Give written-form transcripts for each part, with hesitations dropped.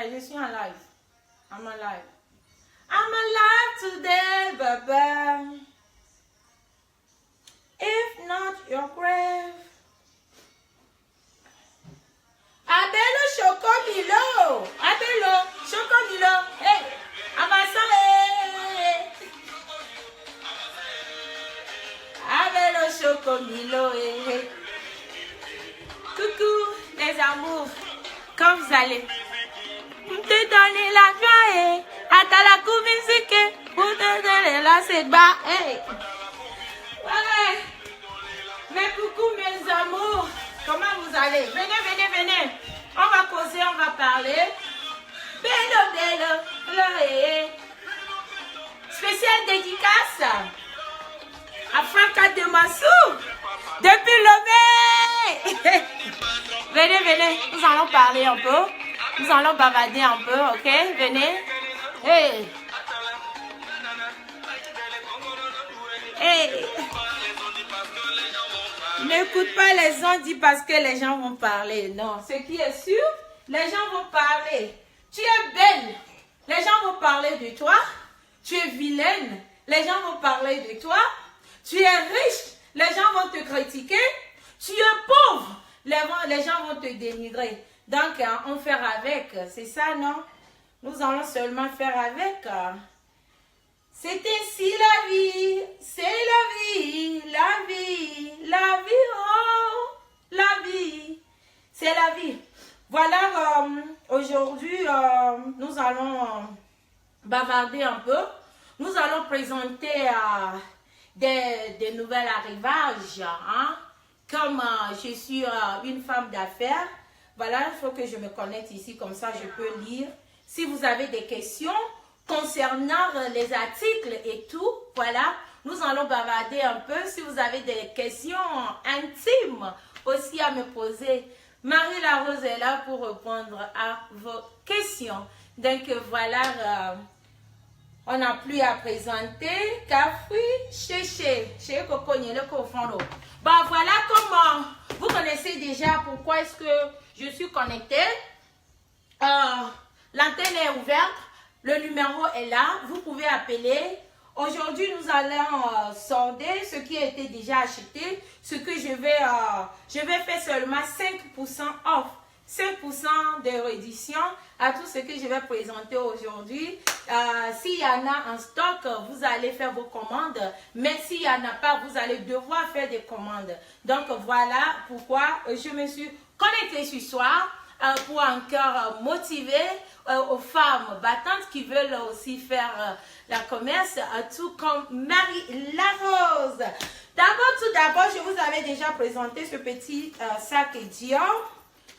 Yeah, je suis en live. I'm alive. I'm alive today, baby. If not your grave. Abelo Chocomilo. Abelo Chocomilo. Hey, Amasa. Abelo Chocomilo. Hey. Coucou, les amours. Quand vous allez? Pour te donner la joie. Attends la coupe musique. Pour te donner la c'est bas. Hey. Ouais. Mais coucou, mes amours. Comment vous allez? Venez. On va causer, on va parler. Bello. Spéciale dédicace à Franca de Massou. Depuis Lomé. Venez. Nous allons parler un peu. Nous allons bavader un peu, ok? Venez. Hey. N'écoute pas les gens dit parce que les gens vont parler. Non, ce qui est sûr, les gens vont parler. Tu es belle, les gens vont parler de toi. Tu es vilaine, les gens vont parler de toi. Tu es riche, les gens vont te critiquer. Tu es pauvre, les gens vont te dénigrer. Donc, on fait avec, c'est ça, non? Nous allons seulement faire avec. C'est ainsi la vie, c'est la vie, oh, la vie, c'est la vie. Voilà, aujourd'hui, nous allons bavarder un peu. Nous allons présenter des nouvelles arrivages. Hein? Comme je suis une femme d'affaires, voilà, il faut que je me connecte ici, comme ça je peux lire. Si vous avez des questions concernant les articles et tout, voilà, nous allons bavarder un peu. Si vous avez des questions intimes aussi à me poser, Marie Larose est là pour répondre à vos questions. Donc voilà, on n'a plus à présenter. Cafri, chez Cocogne, le cofondo. Bah voilà comment vous connaissez déjà pourquoi est-ce que je suis connectée. L'antenne est ouverte. Le numéro est là, vous pouvez appeler. Aujourd'hui, nous allons solder ce qui a été déjà acheté. Ce que je vais faire seulement 5% off. 5% de réduction à tout ce que je vais présenter aujourd'hui. S'il y en a en stock, vous allez faire vos commandes. Mais s'il n'y en a pas, vous allez devoir faire des commandes. Donc voilà pourquoi je me suis connectée ce soir. Pour encore motiver aux femmes battantes qui veulent aussi faire la commerce, tout comme Marie Larose. Tout d'abord, je vous avais déjà présenté ce petit sac Dior.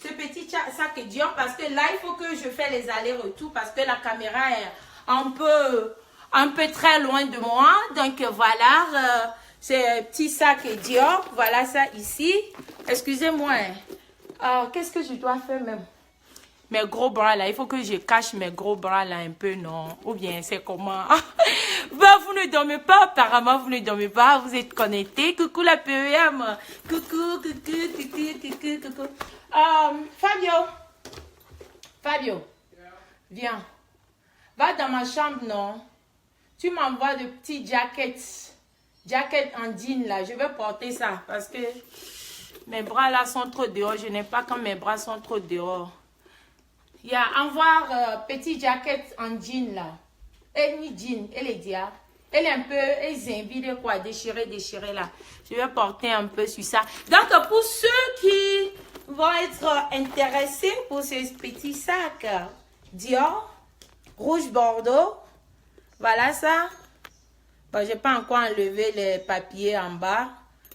Ce petit sac Dior parce que là, il faut que je fasse les allers-retours parce que la caméra est un peu très loin de moi. Donc voilà, c'est un petit sac Dior. Voilà ça ici. Excusez-moi. Qu'est-ce que je dois faire même? Mes gros bras là, il faut que je cache mes gros bras là un peu, non? Ou bien c'est comment? Ben, vous ne dormez pas, apparemment vous ne dormez pas, vous êtes connectés. Coucou la PEM. Coucou. Fabio, viens. Va dans ma chambre, non? Tu m'envoies de petits jackets en jean là, je vais porter ça parce que mes bras là sont trop dehors. Je n'aime pas quand mes bras sont trop dehors. Il y a envoie petit jacket en jean là. Et ni jean, elle est dia. Elle est un peu, elle est quoi, déchirée là. Je vais porter un peu sur ça. Donc pour ceux qui vont être intéressés pour ce petit sac Dior, rouge bordeaux. Voilà ça. Bon, je n'ai pas encore enlevé les papiers en bas.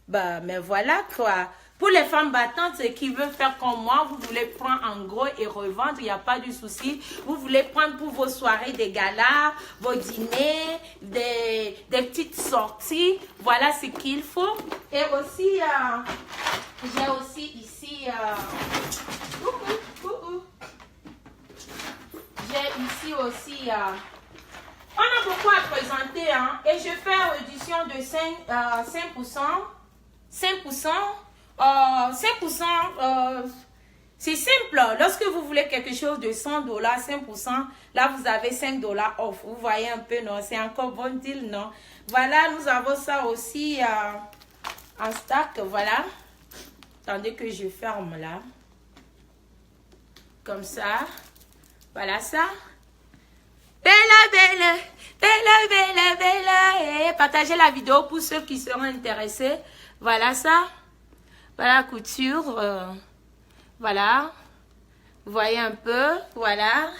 Bah, mais voilà quoi. Pour les femmes battantes qui veulent faire comme moi, vous voulez prendre en gros et revendre, il n'y a pas de souci. Vous voulez prendre pour vos soirées des galas, vos dîners, des petites sorties. Voilà ce qu'il faut. Et aussi, j'ai aussi ici... J'ai ici aussi... on a beaucoup à présenter, hein, et je fais une réduction de 5%. C'est simple. Lorsque vous voulez quelque chose de 100 $, 5%, là, vous avez 5 $ off. Vous voyez un peu, non? C'est encore bon deal, non? Voilà, nous avons ça aussi en stack. Voilà. Attendez que je ferme là. Comme ça. Voilà ça. Bella, bella, bella, bella, bella. Et partagez la vidéo pour ceux qui seront intéressés. Voilà ça. Voilà, couture. Voilà. Vous voyez un peu. Voilà.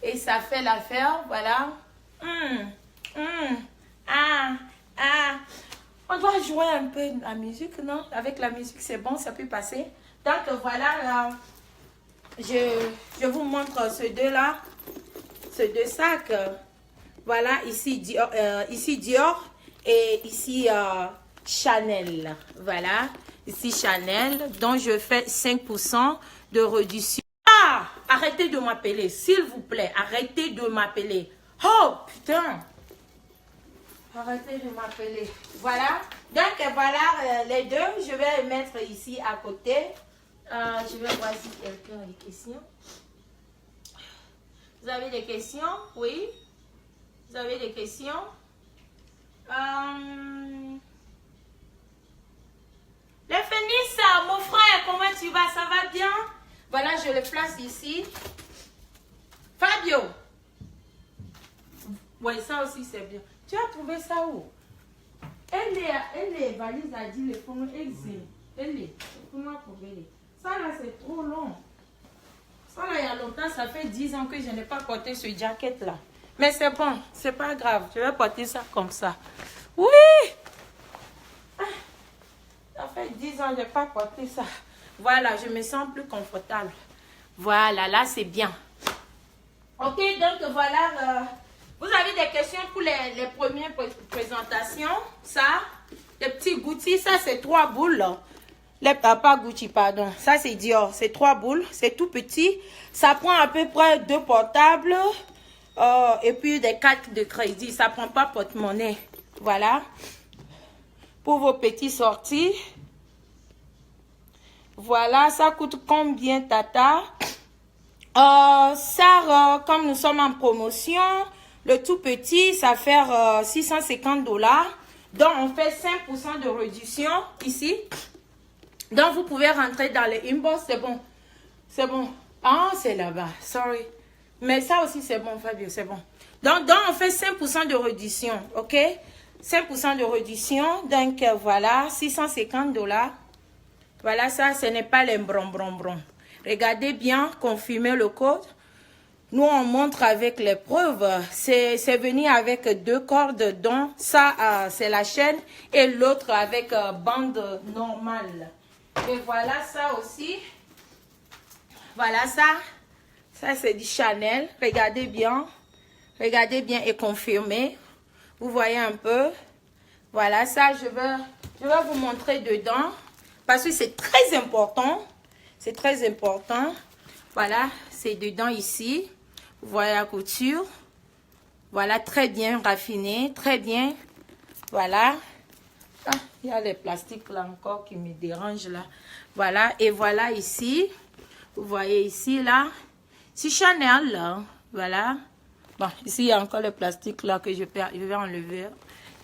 Et ça fait l'affaire. Voilà. On doit jouer un peu la musique, non? Avec la musique, c'est bon, ça peut passer. Donc, voilà. Je vous montre ces deux-là. Ces deux sacs. Voilà, ici Dior et ici Chanel. Voilà, ici Chanel. Donc, je fais 5% de réduction. Ah! Arrêtez de m'appeler, s'il vous plaît. Arrêtez de m'appeler. Oh, putain! Arrêtez de m'appeler. Voilà. Donc, voilà les deux. Je vais les mettre ici à côté. Je vais voir si quelqu'un a des questions. Vous avez des questions? Oui. Vous avez des questions? Les Phénix, mon frère, comment tu vas? Ça va bien? Voilà, je le place ici. Fabio. Oui, ça aussi c'est bien. Tu as trouvé ça où? Elle est valise a dit le fond exil. Elle est. Comment trouver? Ça là c'est trop long. Ça là il y a longtemps, ça fait 10 ans que je n'ai pas porté ce jacket là. Mais c'est bon, c'est pas grave. Je vais porter ça comme ça. Oui! Ça fait 10 ans que je n'ai pas porté ça. Voilà, je me sens plus confortable. Voilà, là c'est bien. Ok, donc voilà. Vous avez des questions pour les premières présentations? Ça, les petits Gucci, ça c'est 3 boules. Les pas Gucci, pardon. Ça c'est Dior, c'est 3 boules. C'est tout petit. Ça prend à peu près 2 portables. Et puis des cartes de crédit. Ça prend pas porte-monnaie. Voilà. Pour vos petits sorties. Voilà, ça coûte combien, Tata? Ça, comme nous sommes en promotion, le tout petit, ça fait 650 $. Donc, on fait 5% de réduction ici. Donc, vous pouvez rentrer dans les inbox. C'est bon. C'est bon. Ah, c'est là-bas. Sorry. Mais ça aussi, c'est bon, Fabio. C'est bon. Donc, on fait 5% de réduction. OK? 5% de réduction. Donc, voilà. 650 $. Voilà, ça, ce n'est pas les bron. Regardez bien, confirmez le code. Nous, on montre avec les preuves. C'est venu avec 2 cordes, dont ça, c'est la chaîne, et l'autre avec bande normale. Et voilà ça aussi. Voilà ça. Ça, c'est du Chanel. Regardez bien. Regardez bien et confirmez. Vous voyez un peu. Voilà ça, je vais vous montrer dedans. Parce que c'est très important. C'est très important. Voilà, c'est dedans ici. Vous voyez la couture. Voilà, très bien raffiné. Très bien. Voilà. Ah, il y a les plastiques là encore qui me dérangent là. Voilà, et voilà ici. Vous voyez ici là. C'est Chanel là. Voilà. Bon, ici il y a encore le plastique là que je vais enlever.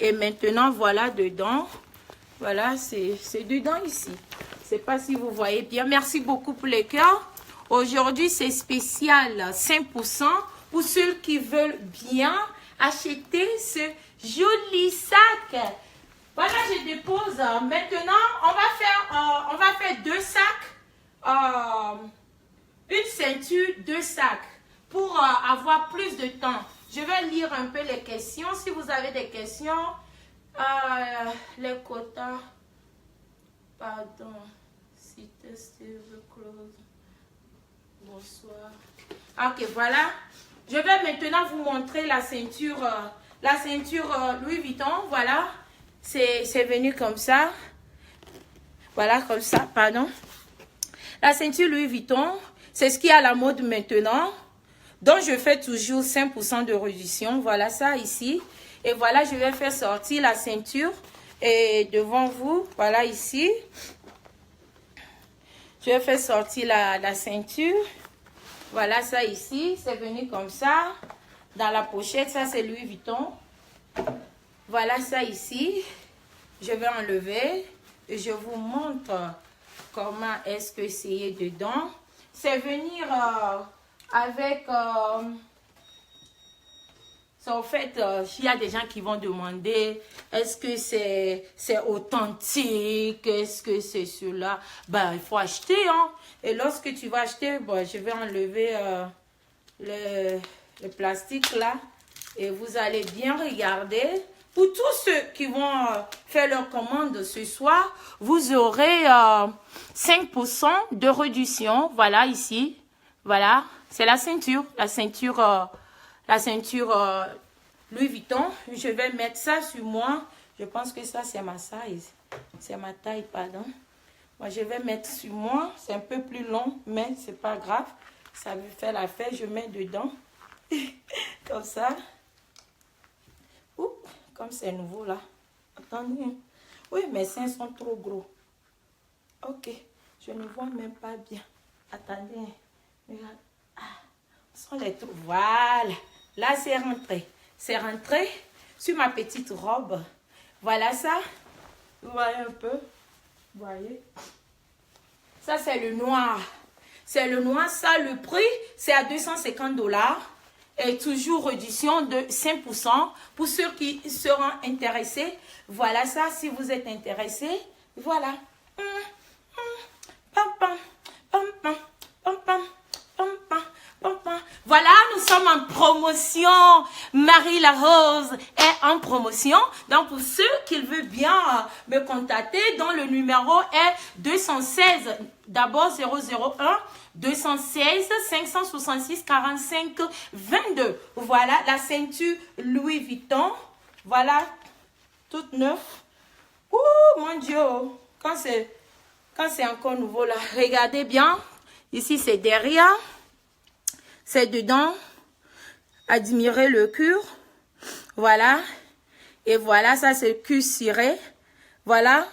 Et maintenant, voilà dedans. Voilà, c'est dedans ici. Je ne sais pas si vous voyez bien. Merci beaucoup pour les cœurs. Aujourd'hui, c'est spécial 5% pour ceux qui veulent bien acheter ce joli sac. Voilà, je dépose. Maintenant, on va faire 2 sacs. Une ceinture, 2 sacs. Pour avoir plus de temps. Je vais lire un peu les questions. Si vous avez des questions, les quotas. Pardon. Bonsoir. Ok, voilà. Je vais maintenant vous montrer la ceinture. Louis Vuitton. Voilà. C'est venu comme ça. Voilà, comme ça. Pardon. La ceinture Louis Vuitton. C'est ce qui est à la mode maintenant. Donc, je fais toujours 5% de réduction. Voilà ça ici. Et voilà, je vais faire sortir la ceinture. Et devant vous, voilà ici. Je vais faire sortir la ceinture. Voilà ça ici. C'est venu comme ça. Dans la pochette, ça c'est Louis Vuitton. Voilà ça ici. Je vais enlever. Et je vous montre comment est-ce que c'est dedans. C'est venir avec... en fait, il y a des gens qui vont demander, est-ce que c'est authentique? Est-ce que c'est cela? Ben, il faut acheter, hein. Et lorsque tu vas acheter, bon, je vais enlever le plastique là. Et vous allez bien regarder. Pour tous ceux qui vont faire leur commande ce soir, vous aurez 5% de réduction. Voilà, ici. Voilà, c'est la ceinture. La ceinture Louis Vuitton. Je vais mettre ça sur moi. Je pense que ça, c'est ma size. C'est ma taille, pardon. Moi, je vais mettre sur moi. C'est un peu plus long, mais c'est pas grave. Ça veut faire l'affaire. Je mets dedans. Comme ça. Oups, comme c'est nouveau là. Attendez. Oui, mes seins sont trop gros. Ok. Je ne vois même pas bien. Attendez. Regarde. Ah, ce sont les trous. Voilà. Là, c'est rentré. C'est rentré sur ma petite robe. Voilà ça. Vous voyez un peu. Vous voyez. Ça, c'est le noir. C'est le noir. Ça, le prix, c'est à 250 $. Et toujours réduction de 5%. Pour ceux qui seront intéressés. Voilà ça. Si vous êtes intéressés. Voilà. Pam, pam, pam, pam, pam, pam. Voilà, nous sommes en promotion. Marie la Rose est en promotion. Donc, pour ceux qui veulent bien me contacter, dont le numéro est 216, d'abord 001, 216 566 45 22. Voilà, la ceinture Louis Vuitton. Voilà, toute neuve. Ouh, mon Dieu. Quand c'est encore nouveau, là, regardez bien. Ici, c'est derrière. C'est dedans. Admirez le cuir. Voilà. Et voilà, ça c'est le cuir ciré. Voilà.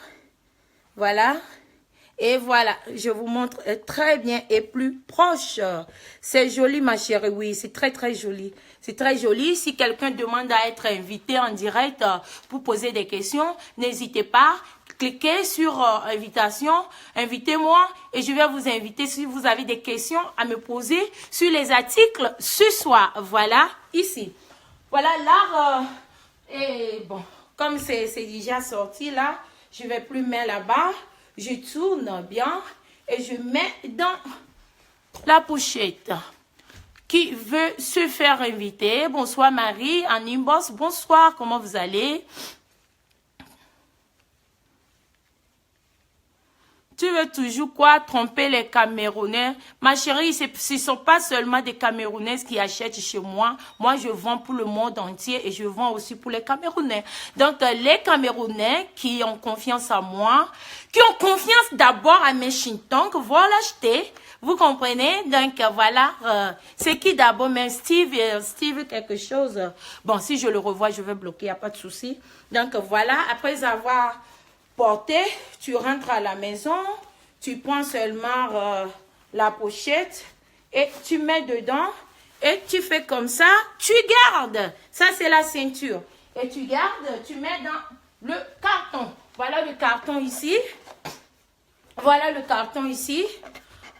Voilà. Et voilà, je vous montre très bien et plus proche. C'est joli, ma chérie. Oui, c'est très, très joli. C'est très joli. Si quelqu'un demande à être invité en direct pour poser des questions, n'hésitez pas. Cliquez sur invitation, invitez-moi et je vais vous inviter si vous avez des questions à me poser sur les articles ce soir. Voilà, ici. Voilà l'art. Et bon, comme c'est déjà sorti là, je ne vais plus mettre là-bas. Je tourne bien et je mets dans la pochette. Qui veut se faire inviter? Bonsoir Marie, en inbox. Bonsoir, comment vous allez? Tu veux toujours quoi? Tromper les Camerounais? Ma chérie, ce ne sont pas seulement des Camerounaises qui achètent chez moi. Moi, je vends pour le monde entier et je vends aussi pour les Camerounais. Donc, les Camerounais qui ont confiance en moi, qui ont confiance d'abord à mes chintons, vont l'acheter. Vous comprenez? Donc, voilà. C'est qui d'abord? Mais Steve quelque chose. Bon, si je le revois, je vais bloquer, il n'y a pas de souci. Donc, voilà. Après avoir porté, tu rentres à la maison, tu prends seulement la pochette et tu mets dedans et tu fais comme ça, tu gardes. Ça, c'est la ceinture. Et tu gardes, tu mets dans le carton. Voilà le carton ici. Voilà le carton ici.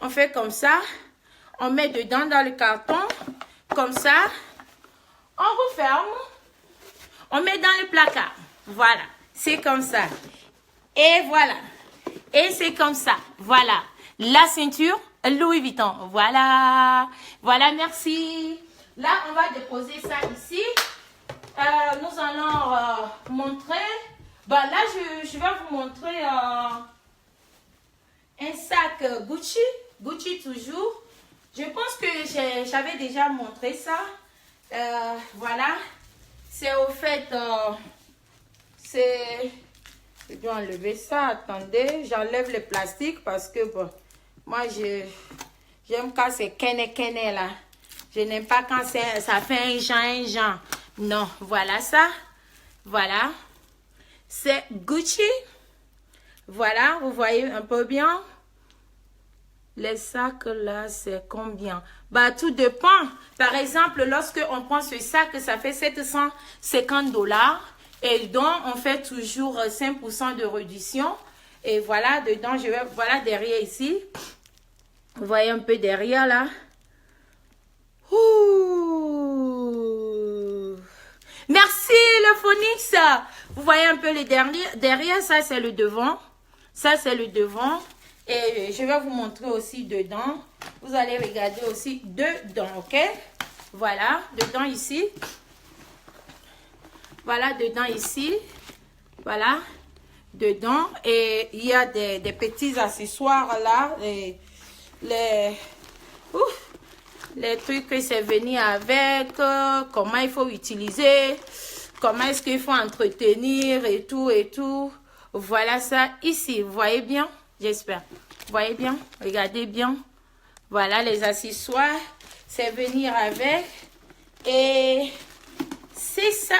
On fait comme ça. On met dedans dans le carton. Comme ça. On referme. On met dans le placard. Voilà. C'est comme ça. Et voilà. Et c'est comme ça. Voilà. La ceinture Louis Vuitton. Voilà. Voilà, merci. Là, on va déposer ça ici. Nous allons montrer. Bah, là, je vais vous montrer un sac Gucci. Gucci toujours. Je pense que j'avais déjà montré ça. Voilà. C'est au fait... c'est... Je dois enlever ça. Attendez, j'enlève le plastique parce que bon, moi j'aime quand c'est kene là. Je n'aime pas quand ça fait un genre. Non, voilà ça. Voilà. C'est Gucci. Voilà, vous voyez un peu bien. Les sacs là, c'est combien? Bah, tout dépend. Par exemple, lorsque on prend ce sac, ça fait 750 $. Et donc, on fait toujours 5% de réduction. Et voilà, dedans, voilà derrière ici. Vous voyez un peu derrière là. Ouh. Merci le Phoenix. Vous voyez un peu les derrière, ça c'est le devant. Ça c'est le devant. Et je vais vous montrer aussi dedans. Vous allez regarder aussi dedans, ok? Voilà, dedans ici. Voilà, dedans ici. Voilà, dedans. Et il y a des petits accessoires là. Les trucs que c'est venu avec. Comment il faut utiliser. Comment est-ce qu'il faut entretenir et tout et tout. Voilà ça ici. Vous voyez bien? J'espère. Vous voyez bien? Regardez bien. Voilà les accessoires. C'est venir avec. Et c'est ça.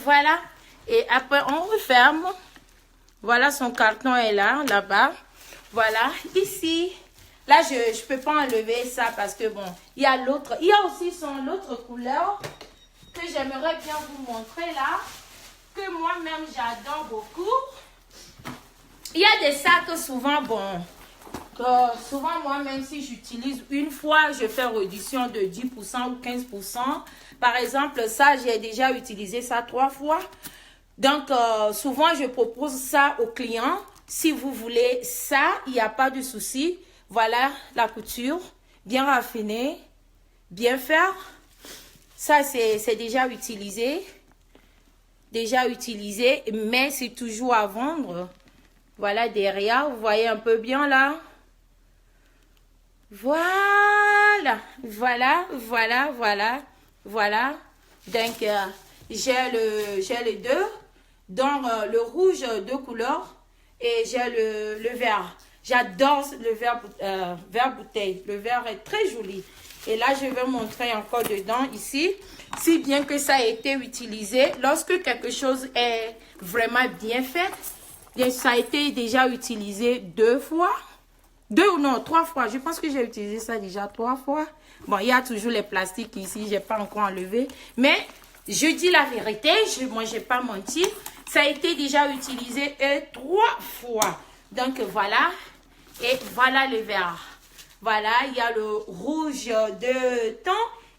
Voilà. Et après, on referme. Voilà, son carton est là, là-bas. Voilà. Ici. Là, je ne peux pas enlever ça parce que bon, il y a l'autre. Il y a aussi l'autre couleur que j'aimerais bien vous montrer là. Que moi-même, j'adore beaucoup. Il y a des sacs souvent, bon, souvent moi, même si j'utilise une fois, je fais réduction de 10% ou 15%. Par exemple, ça, j'ai déjà utilisé ça 3 fois. Donc, souvent, je propose ça aux clients. Si vous voulez ça, il n'y a pas de souci. Voilà la couture, bien raffinée, bien faire. Ça, c'est déjà utilisé. Déjà utilisé, mais c'est toujours à vendre. Voilà derrière, vous voyez un peu bien là. Voilà, voilà, voilà, voilà, voilà. Donc, j'ai les deux. Donc, le rouge, 2 couleurs. Et j'ai le vert. J'adore le vert bouteille. Le vert est très joli. Et là, je vais montrer encore dedans ici. Si bien que ça a été utilisé. Lorsque quelque chose est vraiment bien fait. Ça a été déjà utilisé 2 fois. 2 ou non, 3 fois. Je pense que j'ai utilisé ça déjà 3 fois. Bon, il y a toujours les plastiques ici. Je n'ai pas encore enlevé. Mais je dis la vérité. Moi, je n'ai pas menti. Ça a été déjà utilisé 3 fois. Donc, voilà. Et voilà le vert. Voilà, il y a le rouge de thon.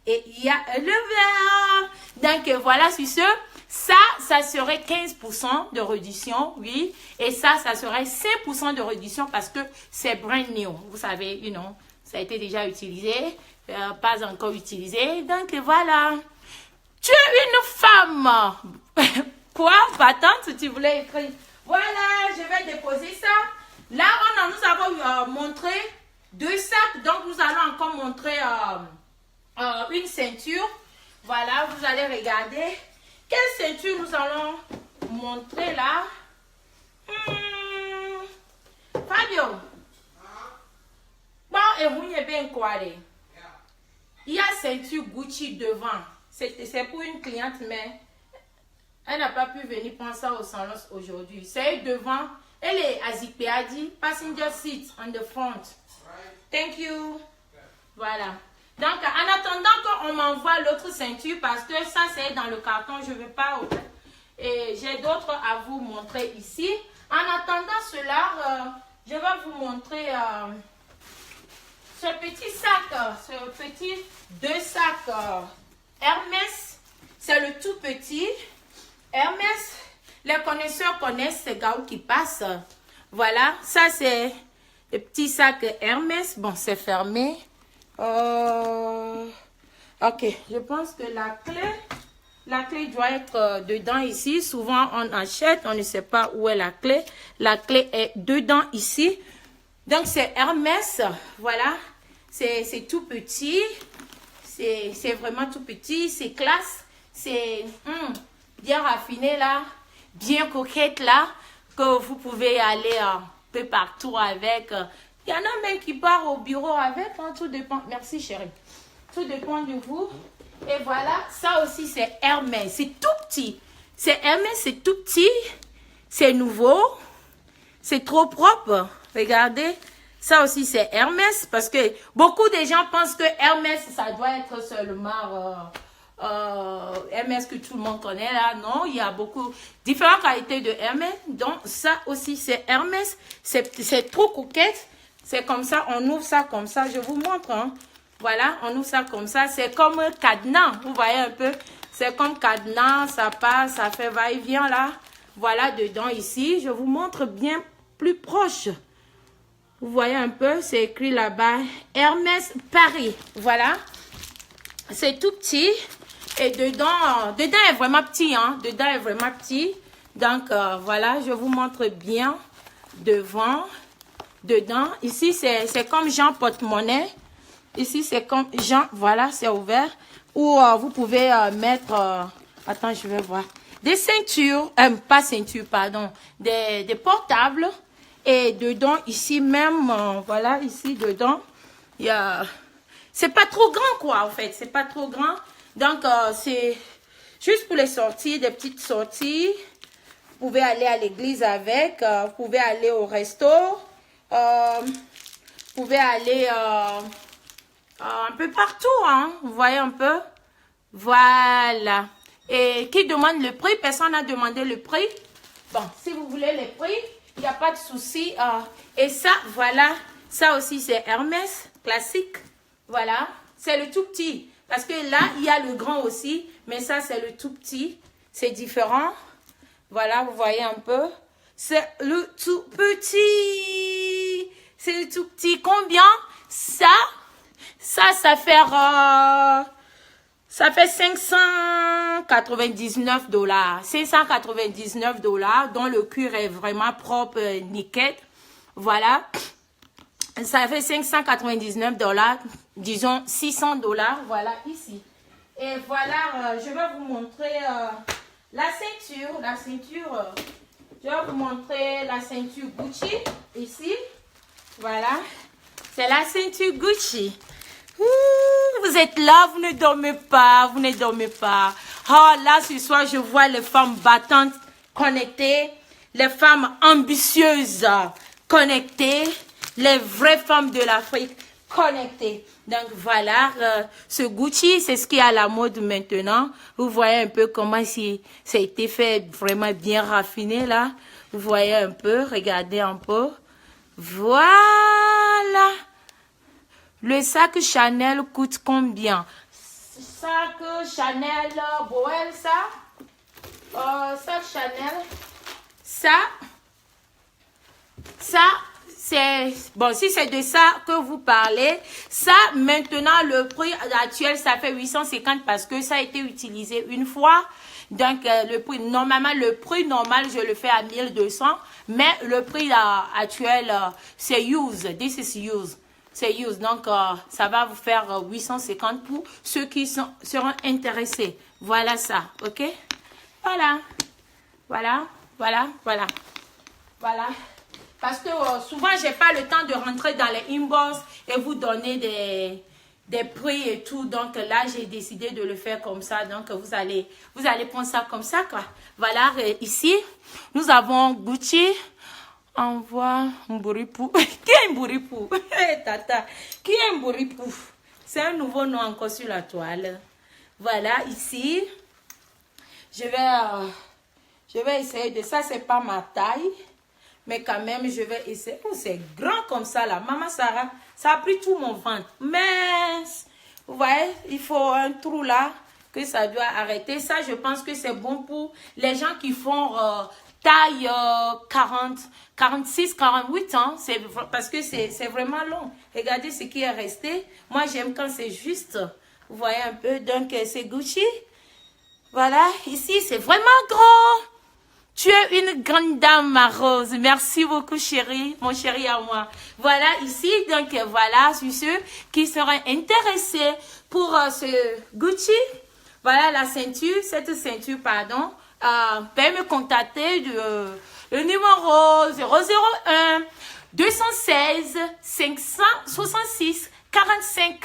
Et il y a le vert. Donc, voilà, sur ce. Ça serait 15% de réduction, oui. Et ça serait 5% de réduction parce que c'est brand new. Vous savez, ça a été déjà utilisé, pas encore utilisé. Donc, voilà. Tu es une femme. Quoi, battante, tu voulais écrire? Voilà, je vais déposer ça. Là, nous avons montré 2 sacs. Donc, nous allons encore montrer une ceinture. Voilà, vous allez regarder. Quelle ceinture nous allons montrer là? Fabio. Bon, et vous n'y bien quoi? Il y a ceinture Gucci devant. C'est pour une cliente, mais elle n'a pas pu venir prendre ça au salon aujourd'hui. C'est devant. Elle est Azipéadi, passenger seat on the front. Thank you. Voilà. Donc, en attendant qu'on m'envoie l'autre ceinture, parce que ça, c'est dans le carton, je ne veux pas. Et j'ai d'autres à vous montrer ici. En attendant cela, je vais vous montrer ce petit sac, ce petit 2 sacs Hermès. C'est le tout petit Hermès. Les connaisseurs connaissent ces gars qui passent. Voilà, ça c'est le petit sac Hermès. Bon, c'est fermé. Ok, je pense que la clé doit être dedans ici. Souvent, on achète, on ne sait pas où est la clé. La clé est dedans ici. Donc, c'est Hermès. Voilà, c'est tout petit. C'est vraiment tout petit. C'est classe. C'est bien raffiné là. Bien coquette là. Que vous pouvez aller un peu partout avec. Il y en a même qui partent au bureau avec. Tout dépend. Merci chérie. Tout dépend de vous. Et voilà. Ça aussi c'est Hermès. C'est tout petit. C'est Hermès. C'est tout petit. C'est nouveau. C'est trop propre. Regardez. Ça aussi, c'est Hermès, parce que beaucoup de gens pensent que Hermès, ça doit être seulement Hermès que tout le monde connaît là. Non, il y a beaucoup différentes qualités de Hermès. Donc, ça aussi, c'est Hermès. C'est trop coquette. C'est comme ça, on ouvre ça comme ça. Je vous montre, hein. Voilà, on ouvre ça comme ça. C'est comme un cadenas, vous voyez un peu. C'est comme cadenas, ça passe, ça fait va-et-vient là. Voilà, dedans ici. Je vous montre bien plus proche. Vous voyez un peu, c'est écrit là-bas, Hermès Paris. Voilà, c'est tout petit. Et dedans est vraiment petit, hein. Dedans est vraiment petit. Donc, voilà, je vous montre bien devant, dedans. Ici, c'est comme Jean porte-monnaie. Ici, c'est comme Jean, voilà, c'est ouvert. Ou vous pouvez mettre, attends, je vais voir. Des ceintures, pas ceintures, pardon, des portables. Et dedans, ici même, voilà, ici dedans, il y a... C'est pas trop grand, quoi, en fait. C'est pas trop grand. Donc, c'est juste pour les sorties, des petites sorties. Vous pouvez aller à l'église avec. Vous pouvez aller au resto. Vous pouvez aller un peu partout, hein. Vous voyez un peu? Voilà. Et qui demande le prix? Personne n'a demandé le prix. Bon, si vous voulez le prix, il n'y a pas de souci. Et ça, voilà. Ça aussi, c'est Hermès, classique. Voilà. C'est le tout petit. Parce que là, il y a le grand aussi. Mais ça, c'est le tout petit. C'est différent. Voilà, vous voyez un peu. C'est le tout petit. C'est le tout petit. Combien? Ça fait... ça fait 599 $. 599 $, dont le cuir est vraiment propre, nickel. Voilà. Ça fait 599 $, disons 600 $. Voilà, ici. Et voilà, je vais vous montrer la ceinture. Je vais vous montrer la ceinture Gucci, ici. Voilà. C'est la ceinture Gucci. Vous êtes là, vous ne dormez pas, vous ne dormez pas. Oh, là, ce soir, je vois les femmes battantes connectées, les femmes ambitieuses connectées, les vraies femmes de l'Afrique connectées. Donc, voilà, ce Gucci, c'est ce qui est à la mode maintenant. Vous voyez un peu comment ça a été fait vraiment bien raffiné, là. Vous voyez un peu, regardez un peu. Voilà. Le sac Chanel coûte combien? Sac Chanel Boel, ça. Sac Chanel. Ça, c'est... Bon, si c'est de ça que vous parlez, ça, maintenant, le prix actuel, ça fait 850 parce que ça a été utilisé une fois. Donc, le prix, normalement, le prix normal, je le fais à 1200. Mais le prix actuel, c'est use. This is use. C'est use. Donc, ça va vous faire 850 pour ceux qui seront intéressés. Voilà ça. OK? Voilà. Voilà. Voilà. Voilà. Voilà. Parce que souvent, je n'ai pas le temps de rentrer dans les inbox et vous donner des prix et tout. Donc là, j'ai décidé de le faire comme ça. Donc, vous allez prendre ça comme ça, quoi. Voilà, ici, nous avons Gucci. Envoie Mbouripou. Qui est Mbouripou? Tata. Qui est Mbouripou? C'est un nouveau nom encore sur la toile. Voilà, ici. Je vais essayer de ça. C'est pas ma taille. Mais quand même, je vais essayer. Oh, c'est grand comme ça, là. Maman Sarah, ça a pris tout mon ventre. Mais, vous voyez, il faut un trou là, que ça doit arrêter. Ça, je pense que c'est bon pour les gens qui font taille 40, 46, 48 ans. Parce que c'est vraiment long. Regardez ce qui est resté. Moi, j'aime quand c'est juste. Vous voyez un peu. Donc, c'est Gucci. Voilà. Ici, c'est vraiment gros. Tu es une grande dame, ma Rose. Merci beaucoup, chérie. Mon chéri à moi. Voilà, ici, donc voilà, sur ceux qui seraient intéressés pour ce Gucci. Voilà la ceinture, cette ceinture, pardon. Veuillez me contacter le numéro 001 216 566 45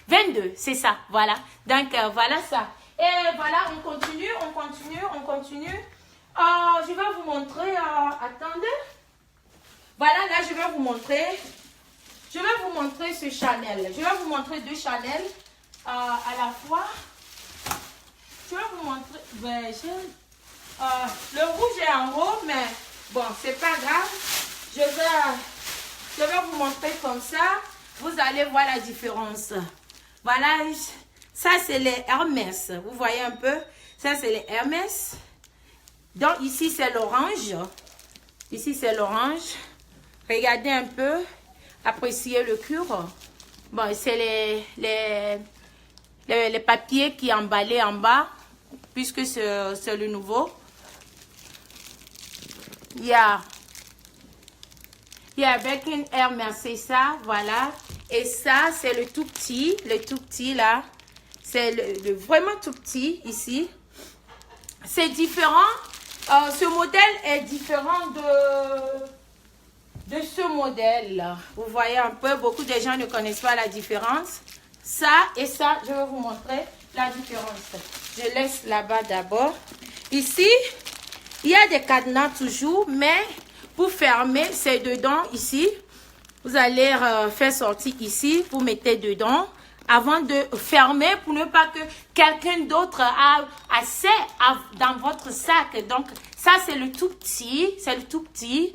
22. C'est ça, voilà. Donc, voilà ça. Et voilà, on continue. Je vais vous montrer, attendez. Voilà, là, je vais vous montrer Je vais vous montrer ce Chanel. Je vais vous montrer deux Chanel à la fois. Je vais vous montrer. Ben, le rouge est en haut, mais bon, c'est pas grave. Je vais vous montrer comme ça. Vous allez voir la différence. Voilà, ça c'est les Hermès. Vous voyez un peu? Ça c'est les Hermès. Donc ici c'est l'orange. Ici c'est l'orange. Regardez un peu. Appréciez le cuir. Bon, c'est les papiers qui emballés en bas. Puisque c'est le nouveau. Il y a avec une Hermès, c'est ça, voilà. Et ça, c'est le tout petit là. C'est le vraiment tout petit ici. C'est différent. Ce modèle est différent de ce modèle là. Vous voyez un peu, beaucoup de gens ne connaissent pas la différence. Ça et ça, je vais vous montrer la différence. Je laisse là-bas d'abord. Ici, il y a des cadenas toujours, mais pour fermer, c'est dedans ici. Vous allez faire sortir ici, vous mettez dedans avant de fermer pour ne pas que quelqu'un d'autre a assez dans votre sac. Donc, ça, c'est le tout petit. C'est le tout petit.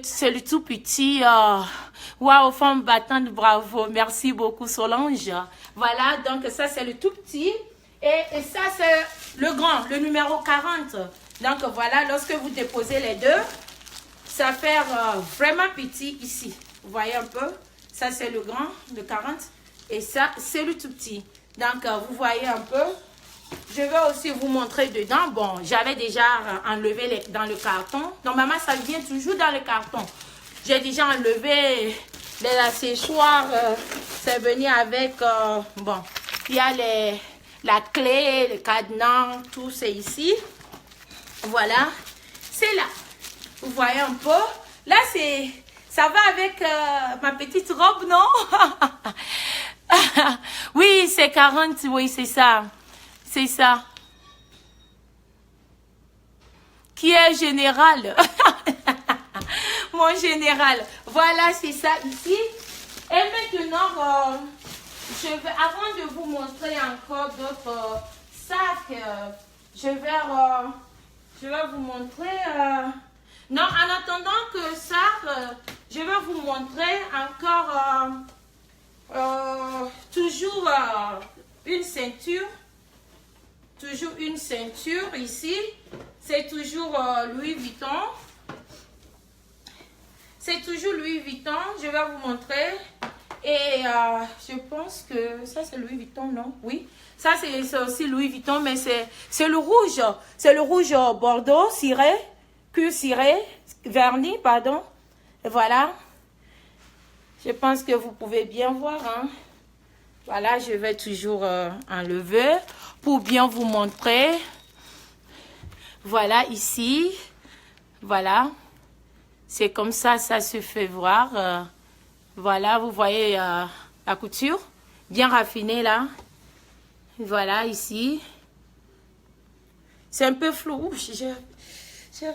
C'est le tout petit. Waouh, femme battante, bravo. Merci beaucoup, Solange. Voilà, donc ça, c'est le tout petit. Et ça, c'est le grand, le numéro 40. Donc, voilà, lorsque vous déposez les deux, ça fait vraiment petit ici. Vous voyez un peu? Ça, c'est le grand, le 40. Et ça, c'est le tout petit. Donc, vous voyez un peu. Je vais aussi vous montrer dedans. Bon, j'avais déjà enlevé dans le carton. Normalement, ça vient toujours dans le carton. J'ai déjà enlevé les accessoires. C'est venu avec... bon, il y a la clé, le cadenas, tout c'est ici. Voilà. C'est là. Vous voyez un peu. Là, ça va avec ma petite robe, non? Oui, c'est 40. Oui, c'est ça. C'est ça. Qui est général? Mon général. Voilà, c'est ça ici. Et maintenant, avant de vous montrer encore d'autres sacs, je vais vous montrer... non, en attendant que ça, je vais vous montrer encore toujours une ceinture. Toujours une ceinture ici. C'est toujours Louis Vuitton. C'est toujours Louis Vuitton. Je vais vous montrer. Et je pense que ça c'est Louis Vuitton, non? Oui. Ça c'est aussi Louis Vuitton, mais c'est le rouge. C'est le rouge bordeaux, ciré. Cuir ciré, vernis, pardon. Et voilà. Je pense que vous pouvez bien voir. Hein? Voilà, je vais toujours enlever pour bien vous montrer. Voilà, ici. Voilà. C'est comme ça, ça se fait voir. Voilà, vous voyez la couture. Bien raffinée là. Voilà, ici. C'est un peu flou. J'ai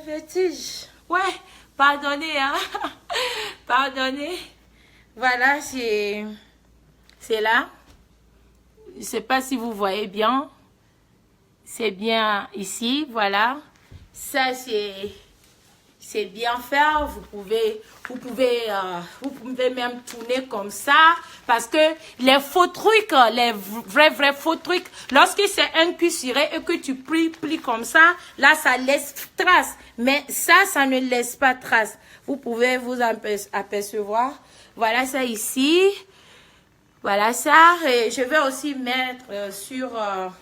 vertige. Ouais, pardonnez, hein. Pardonnez. Voilà, c'est là. Je ne sais pas si vous voyez bien. C'est bien ici, voilà. Ça, c'est bien fait. Vous pouvez même tourner comme ça. Parce que les faux trucs, les vrais faux trucs, lorsque c'est un cuir ciré et que tu plies comme ça, là, ça laisse trace. Mais ça ne laisse pas trace. Vous pouvez vous apercevoir. Voilà ça ici. Voilà ça. Et je vais aussi mettre sur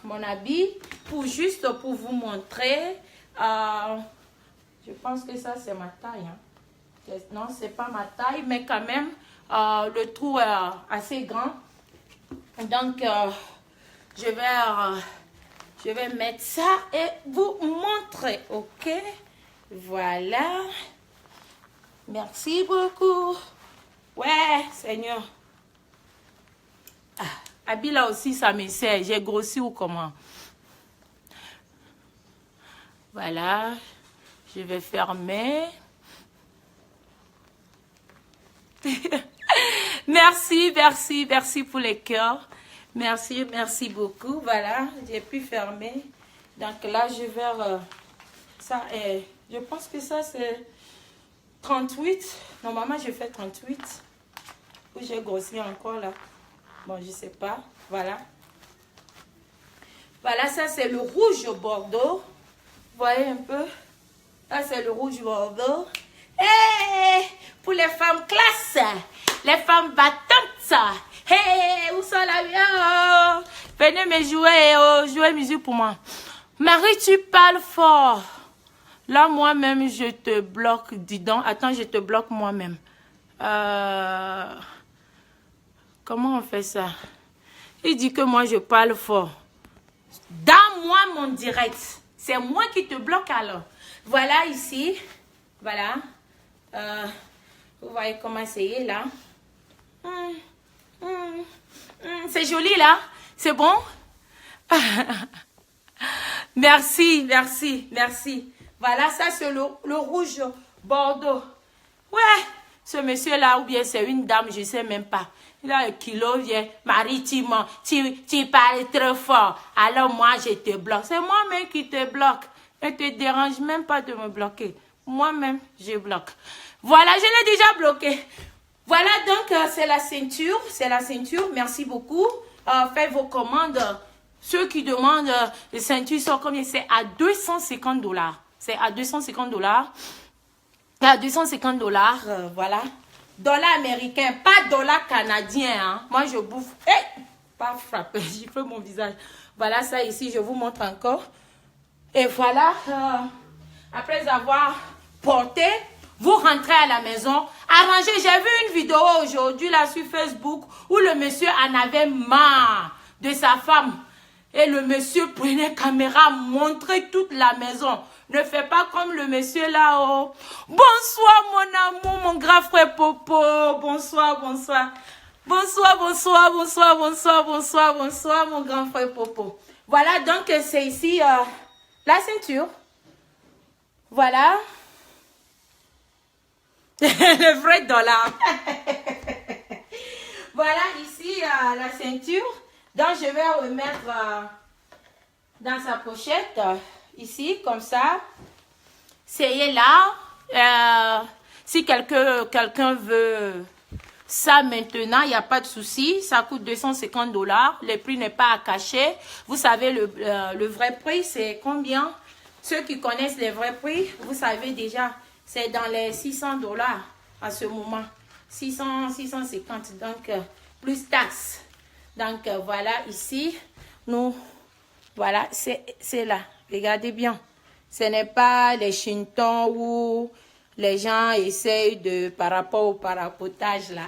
mon habit pour vous montrer. Je pense que ça, c'est ma taille. Hein. Non, c'est pas ma taille, mais quand même, le trou est assez grand. Donc, je vais mettre ça et vous montrer. OK? Voilà. Merci beaucoup. Ouais, Seigneur. Habit là aussi, ça me sert. J'ai grossi ou comment? Voilà. Je vais fermer. Merci, merci, merci pour les cœurs. Merci, merci beaucoup. Voilà, j'ai pu fermer. Donc là, je vais... ça est... Je pense que ça, c'est 38. Normalement, je fais 38. Ou j'ai grossi encore là. Bon, je sais pas. Voilà. Voilà, ça, c'est le rouge bordeaux. Vous voyez un peu? Ça, c'est le rouge bordeaux. Hey! Pour les femmes classe, les femmes battantes. Hey! Où sont la vie? Venez me jouer, jouer musique pour moi. Marie, tu parles fort. Là, moi-même, je te bloque. Dis donc, attends, je te bloque moi-même. Comment on fait ça? Il dit que moi, je parle fort. Dans moi, mon direct. C'est moi qui te bloque alors. Voilà ici. Voilà. Vous voyez comment c'est là. C'est joli là. C'est bon? Merci, merci, merci. Voilà, ça c'est le rouge bordeaux. Ouais, ce monsieur-là, ou bien c'est une dame, je ne sais même pas. Il a un kilo, vient, Marie, tu parles trop fort. Alors moi, je te bloque. C'est moi-même qui te bloque. Ne te dérange même pas de me bloquer. Moi-même, je bloque. Voilà, je l'ai déjà bloqué. Voilà, donc, c'est la ceinture. C'est la ceinture. Merci beaucoup. Faites vos commandes. Ceux qui demandent les ceintures sont combien? C'est à 250 $. C'est à 250 $. À 250 $, voilà. Dollar américain, pas dollar canadien. Hein. Moi, je bouffe. Hey! Pas frappé, j'ai fait mon visage. Voilà ça ici, je vous montre encore. Et voilà, après avoir porté, vous rentrez à la maison, arrangez. J'ai vu une vidéo aujourd'hui là sur Facebook où le monsieur en avait marre de sa femme. Et le monsieur prenait caméra, montrait toute la maison. Ne fais pas comme le monsieur là-haut. Bonsoir mon amour, mon grand frère Popo. Bonsoir, bonsoir. Bonsoir, bonsoir, bonsoir, bonsoir, bonsoir, bonsoir, mon grand frère Popo. Voilà, donc c'est ici la ceinture. Voilà. Le vrai dollar. Voilà ici la ceinture. Donc je vais remettre dans sa pochette. Ici, comme ça. C'est là. Si quelqu'un veut ça maintenant, il n'y a pas de souci. Ça coûte 250 $. Le prix n'est pas à cacher. Vous savez, le vrai prix, c'est combien? Ceux qui connaissent les vrais prix, vous savez déjà, c'est dans les 600 $ à ce moment. 600, 650. Donc, plus taxes. Donc, voilà, ici, nous, voilà, c'est là. Regardez bien. Ce n'est pas les chintons où les gens essayent de, par rapport au parapotage là.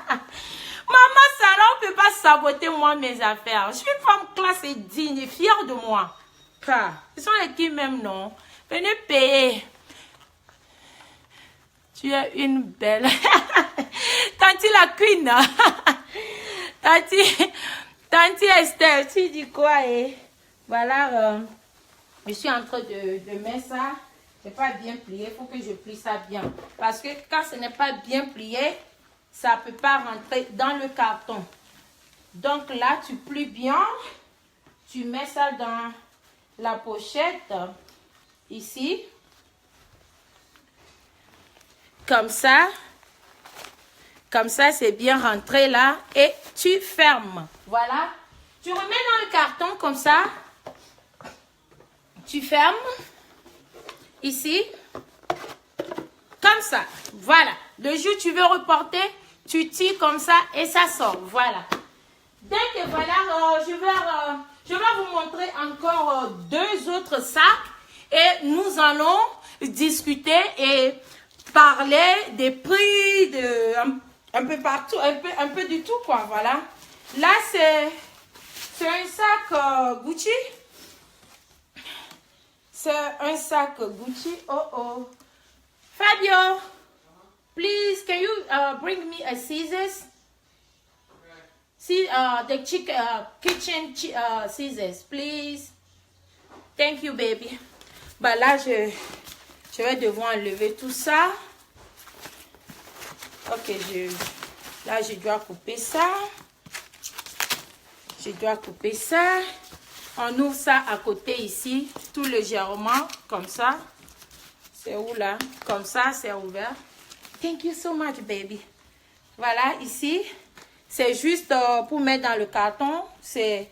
Maman Sarah, on ne peut pas saboter moi mes affaires. Je suis une femme classe et digne et fière de moi. Ils sont les qui même, non? Venez payer. Tu es une belle. Tanti la queen. Tanti Esther, tu dis quoi? Voilà. Je suis en train de mettre ça. Ce n'est pas bien plié. Il faut que je plie ça bien. Parce que quand ce n'est pas bien plié, ça ne peut pas rentrer dans le carton. Donc là, tu plies bien. Tu mets ça dans la pochette. Ici. Comme ça. Comme ça, c'est bien rentré là. Et tu fermes. Voilà. Tu remets dans le carton comme ça. Tu fermes. Ici. Comme ça. Voilà. Le jour où tu veux reporter, tu tires comme ça et ça sort. Voilà. Dès que voilà, je vais vous montrer encore deux autres sacs. Et nous allons discuter et parler des prix de un peu partout, un peu du tout quoi. Voilà. Là, c'est un sac Gucci. C'est un sac Gucci. Oh. Fabio, please, can you bring me a scissors? See, the kitchen scissors, please. Thank you, baby. Bah là, je vais devoir enlever tout ça. Ok, Là, je dois couper ça. Je dois couper ça. On ouvre ça à côté ici, tout légèrement, comme ça. C'est où là? Comme ça, c'est ouvert. Thank you so much, baby. Voilà, ici, c'est juste pour mettre dans le carton. C'est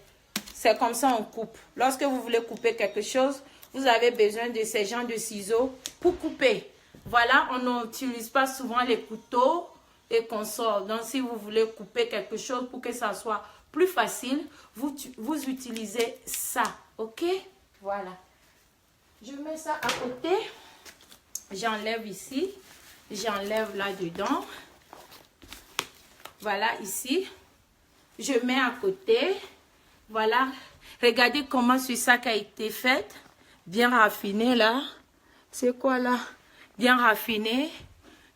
comme ça, on coupe. Lorsque vous voulez couper quelque chose, vous avez besoin de ces genres de ciseaux pour couper. Voilà, on n'utilise pas souvent les couteaux et consorts. Donc, si vous voulez couper quelque chose pour que ça soit plus facile, vous utilisez ça, ok? Voilà. Je mets ça à côté. J'enlève ici. J'enlève là-dedans. Voilà, ici. Je mets à côté. Voilà. Regardez comment ce sac a été fait. Bien raffiné, là. C'est quoi, là? Bien raffiné.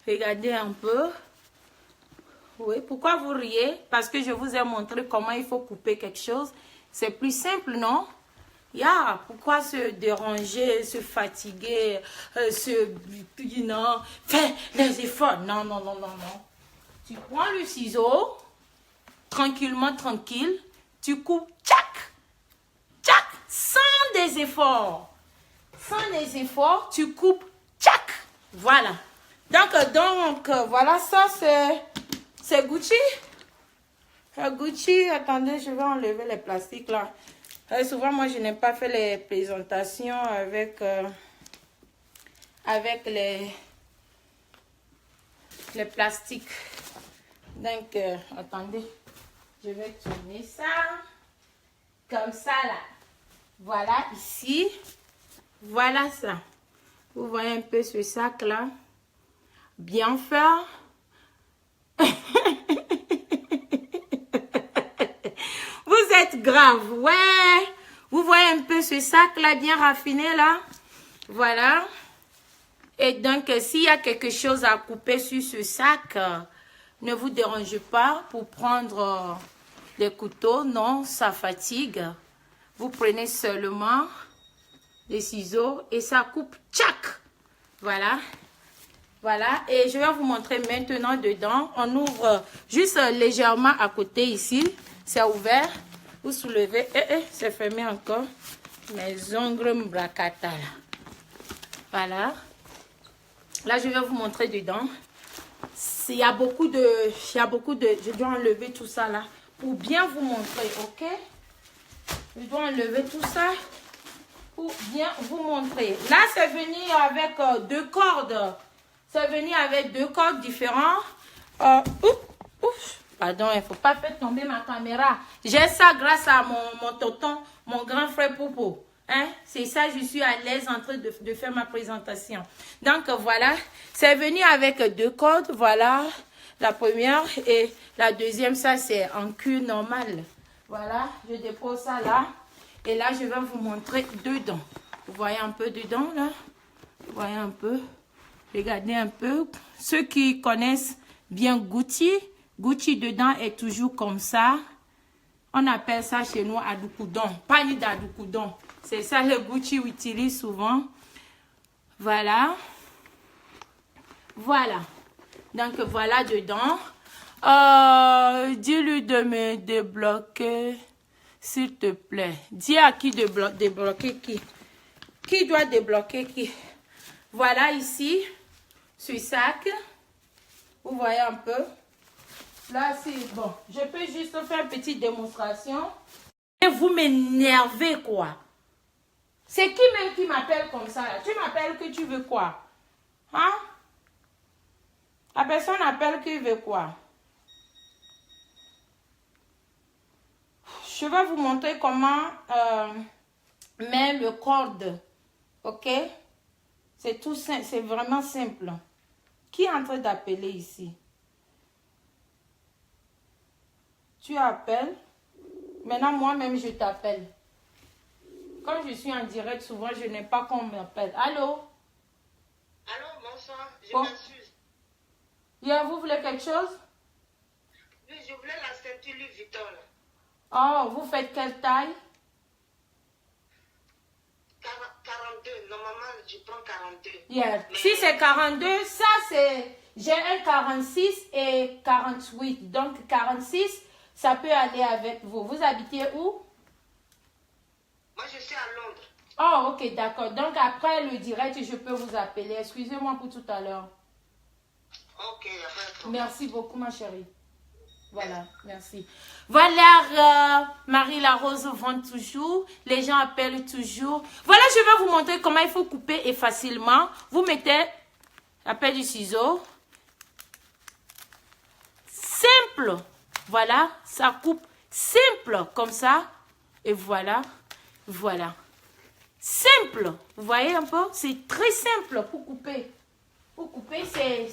Regardez un peu. Oui, pourquoi vous riez? Parce que je vous ai montré comment il faut couper quelque chose. C'est plus simple, non? Pourquoi se déranger, se fatiguer, faire des efforts? Non, non, non, non, non. Tu prends le ciseau, tranquillement, tranquille. Tu coupes, tchac, tchac, sans des efforts. Sans des efforts, tu coupes, tchac. Voilà. Donc voilà, ça c'est Gucci. Gucci, attendez, je vais enlever les plastiques là. Souvent, moi, je n'ai pas fait les présentations avec les plastiques. Donc, attendez, je vais tourner ça comme ça là. Voilà ici. Voilà ça. Vous voyez un peu ce sac là. Bien fait. Vous êtes grave, ouais. Vous voyez un peu ce sac là, bien raffiné là. Voilà. Et donc, s'il y a quelque chose à couper sur ce sac, ne vous dérangez pas pour prendre les couteaux. Non, ça fatigue. Vous prenez seulement les ciseaux et ça coupe, tchac. Voilà. Voilà. Et je vais vous montrer maintenant dedans. On ouvre juste légèrement à côté ici. C'est ouvert. Vous soulevez. C'est fermé encore. Mes ongles m'bracata là. Voilà. Là, je vais vous montrer dedans. Il y a beaucoup de... Je dois enlever tout ça là. Pour bien vous montrer, ok? Je dois enlever tout ça. Pour bien vous montrer. Là, c'est venu avec 2 cordes. C'est venu avec 2 cordes différents. Pardon, il ne faut pas faire tomber ma caméra. J'ai ça grâce à mon tonton, mon grand frère Popo. Hein? C'est ça, je suis à l'aise en train de faire ma présentation. Donc, voilà. C'est venu avec 2 cordes. Voilà. La première et la deuxième, ça, c'est en cuir normal. Voilà. Je dépose ça là. Et là, je vais vous montrer dedans. Vous voyez un peu dedans, là? Vous voyez un peu? Regardez un peu. Ceux qui connaissent bien Gucci, Gucci dedans est toujours comme ça. On appelle ça chez nous adoukoudon. Pani d'adoukoudon. C'est ça le Gucci utilise souvent. Voilà. Voilà. Donc voilà dedans. Dis-lui de me débloquer, s'il te plaît. Dis à qui de débloquer qui. Qui doit débloquer qui. Voilà ici. Ce sac, vous voyez un peu. Là, c'est bon. Je peux juste faire une petite démonstration. Et vous m'énervez, quoi. C'est qui même qui m'appelle comme ça, là? Tu m'appelles que tu veux quoi? Hein? La personne appelle qu'il veut quoi? Je vais vous montrer comment mettre le corde. Ok? C'est tout simple. C'est vraiment simple. Qui est en train d'appeler ici? Tu appelles. Maintenant, moi-même, je t'appelle. Quand je suis en direct, souvent, je n'aime pas qu'on m'appelle. Allô? Allô, bonsoir. Je m'excuse. Vous voulez quelque chose? Oui, je voulais la ceinture Louis Vuitton. Oh, vous faites quelle taille? 42. Normalement, je prends 42. Yeah. Si c'est 42, ça c'est... J'ai un 46 et 48. Donc 46, ça peut aller avec vous. Vous habitez où? Moi, je suis à Londres. Oh, ok, d'accord. Donc après le direct, je peux vous appeler. Excusez-moi pour tout à l'heure. Ok, il n'y a pas de problème. Merci beaucoup, ma chérie. Voilà, merci. Voilà, Marie la Rose vend toujours. Les gens appellent toujours. Voilà, je vais vous montrer comment il faut couper et facilement. Vous mettez la paire du ciseau. Simple. Voilà, ça coupe simple comme ça. Et voilà, voilà. Simple. Vous voyez un peu? C'est très simple pour couper. Pour couper,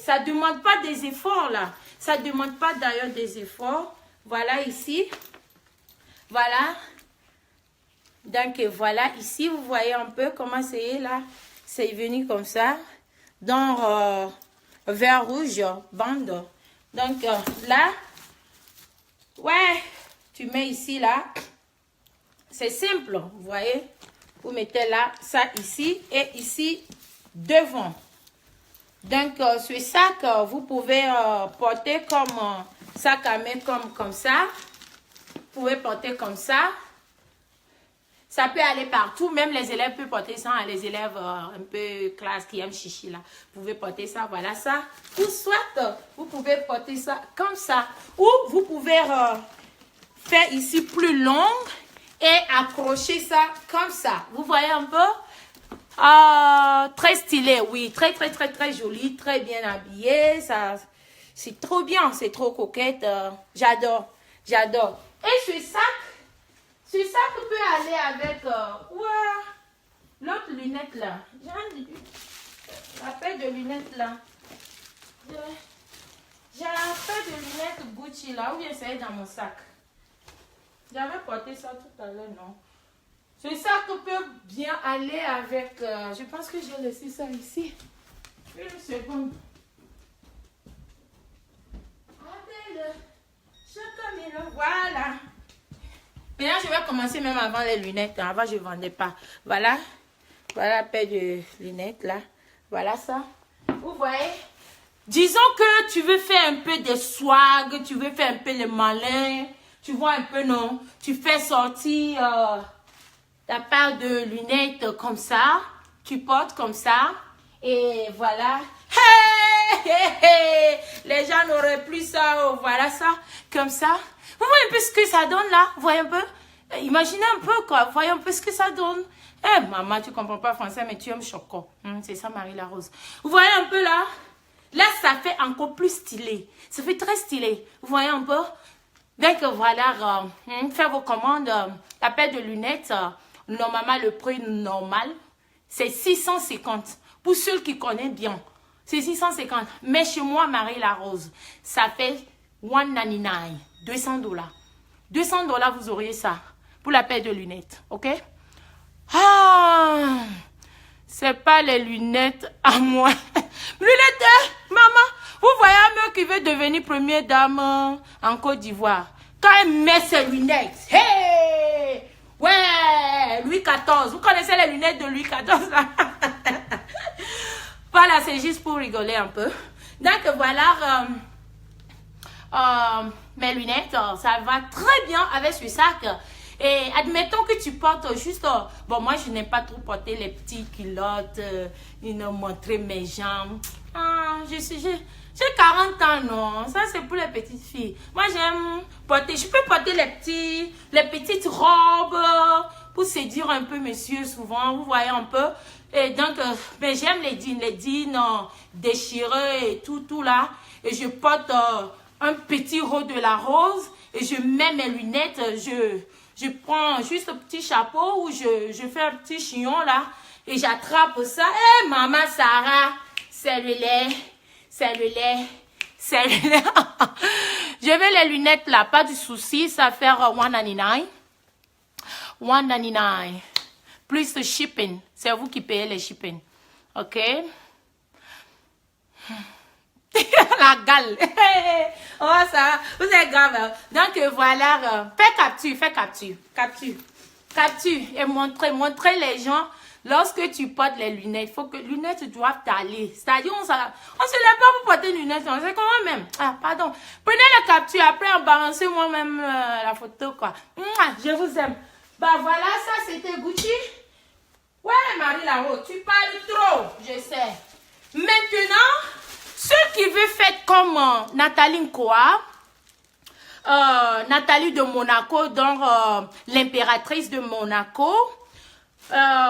ça ne demande pas des efforts là. Ça ne demande pas d'ailleurs des efforts. Voilà ici. Voilà. Donc voilà ici, vous voyez un peu comment c'est là. C'est venu comme ça. Dans vert rouge, bande. Donc là, ouais, tu mets ici là. C'est simple, vous voyez. Vous mettez là, ça ici et ici devant. Donc, ce sac, vous pouvez porter comme sac à main comme ça. Vous pouvez porter comme ça. Ça peut aller partout. Même les élèves peuvent porter ça. Les élèves un peu classe qui aiment chichi là. Vous pouvez porter ça, voilà ça. Ou soit, vous pouvez porter ça comme ça. Ou vous pouvez faire ici plus long et accrocher ça comme ça. Vous voyez un peu? Très stylé, oui, très joli, très bien habillé, ça, c'est trop bien, c'est trop coquette, j'adore. Et ce sac peut aller avec, l'autre lunette là, la paire de lunettes là, j'ai la paire de lunettes Gucci là, ou bien c'est dans mon sac, j'avais porté ça tout à l'heure, non? Ce sac peut bien aller avec... je pense que j'ai laissé ça ici. Une seconde. Voilà. Maintenant, je vais commencer même avant les lunettes. Avant, je ne vendais pas. Voilà. Voilà la paire de lunettes là. Voilà ça. Vous voyez? Disons que tu veux faire un peu de swag. Tu veux faire un peu le malin. Tu vois un peu, non? Tu fais sortir... ta paire de lunettes comme ça, tu portes comme ça, et voilà. Hey! Les gens n'auraient plus ça, oh, voilà ça, comme ça. Vous voyez un peu ce que ça donne là? Vous voyez un peu? Imaginez un peu quoi, vous voyez un peu ce que ça donne? Eh, maman, tu comprends pas français, mais tu aimes choco. C'est ça, Marie la Rose. Vous voyez un peu là? Là, ça fait encore plus stylé. Ça fait très stylé. Vous voyez un peu? Donc voilà, faites vos commandes. La paire de lunettes, normalement, le prix normal, c'est 650. Pour ceux qui connaissent bien, c'est 650. Mais chez moi, Marie la Rose, ça fait 199, $200. $200, vous auriez ça pour la paire de lunettes, ok? Ah, c'est pas les lunettes à moi. Lunettes, maman, vous voyez un mec qui veut devenir première dame en Côte d'Ivoire. Quand elle met ses lunettes, hey! Ouais, Louis XIV. Vous connaissez les lunettes de Louis XIV là? Voilà, c'est juste pour rigoler un peu. Donc voilà, mes lunettes, ça va très bien avec ce sac. Et admettons que tu portes juste... bon, moi, je n'aime pas trop porter les petits culottes, montrer mes jambes. Ah, j'ai 40 ans, non. Ça, c'est pour les petites filles. Moi, j'aime porter... Je peux porter les petites robes pour séduire un peu monsieur, souvent. Vous voyez un peu. Et donc, mais j'aime les jeans déchirés et tout là. Et je porte un petit haut de la rose. Et je mets mes lunettes. Je prends juste un petit chapeau ou je fais un petit chignon là. Et j'attrape ça. Eh, maman Sarah, c'est le lait. Je veux les lunettes là, pas du souci, ça fait 199. 199. Plus le shipping. C'est vous qui payez les shipping. Ok? La gale. Oh, ça, vous êtes grave. Donc, voilà. Fais capture. Et montrez les gens lorsque tu portes les lunettes, il faut que les lunettes doivent t'aller. C'est-à-dire, on se lève pas pour porter les lunettes. On sait comment même. Ah, pardon. Prenez la capture, après, balancez moi-même la photo, quoi. Mouah, je vous aime. Bah voilà, ça, c'était Gucci. Ouais, Marie là-haut, tu parles trop, je sais. Maintenant, ceux qui veulent faire comme Nathalie Nkoa, Nathalie de Monaco, donc l'impératrice de Monaco,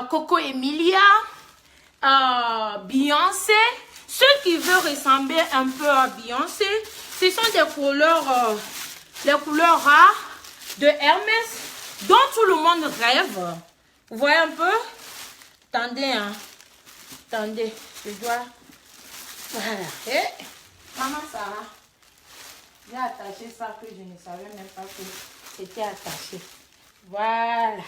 Coco Emilia, Beyoncé. Ceux qui veulent ressembler un peu à Beyoncé, ce sont des couleurs, les couleurs rares de Hermès, dont tout le monde rêve. Vous voyez un peu? Attendez, hein. Attendez, je dois... Voilà. Et maman Sarah, j'ai attaché ça que je ne savais même pas que c'était attaché. Voilà.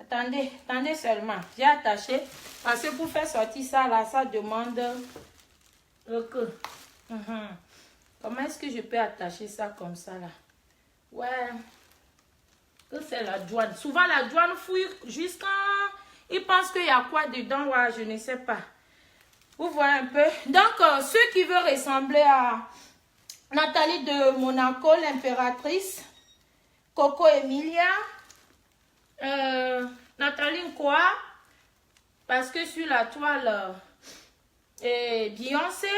Attendez, attendez seulement. J'ai attaché parce que pour faire sortir ça là, ça demande que. Comment est-ce que je peux attacher ça comme ça là? Ouais. Que c'est la douane. Souvent la douane fouille jusqu'à... Ils pensent qu'il y a quoi dedans, ouais, je ne sais pas. Vous voyez un peu. Donc, ceux qui veulent ressembler à Nathalie de Monaco, l'impératrice, Coco Emilia, Nathalie Nkoa, parce que sur la toile, Beyoncé,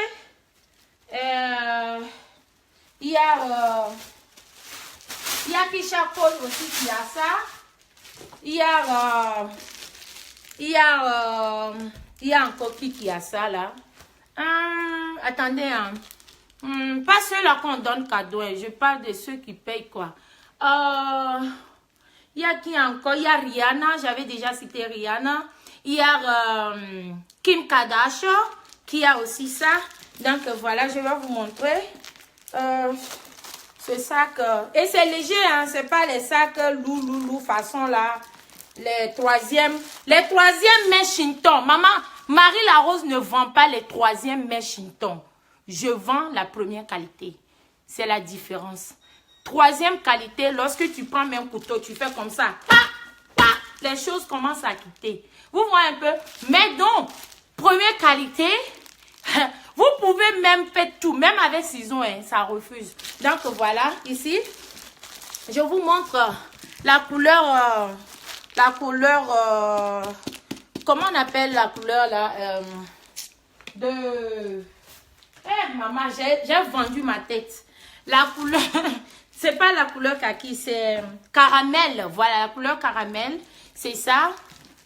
il y a Kisha Cole aussi qui a ça. Il y a encore qui a ça là. Attendez, hein. Pas ceux-là qu'on donne cadeau. Hein. Je parle de ceux qui payent quoi. Il y a qui encore? Il y a Rihanna. J'avais déjà cité Rihanna. Il y a Kim Kardashian qui a aussi ça. Donc voilà, je vais vous montrer. Ce sac. Et c'est léger, hein. C'est pas les sacs loulou façon là. Les troisièmes mèches Shinton. Maman, Marie Larose ne vend pas les troisièmes mèches Shinton. Je vends la première qualité. C'est la différence. Troisième qualité, lorsque tu prends un couteau, tu fais comme ça. Les choses commencent à quitter. Vous voyez un peu? Mais donc, première qualité, vous pouvez même faire tout. Même avec ciseaux, hein, ça refuse. Donc voilà, ici, je vous montre la couleur... comment on appelle la couleur là maman, j'ai vendu ma tête. La couleur, c'est pas la couleur kaki, c'est caramel. Voilà, la couleur caramel, c'est ça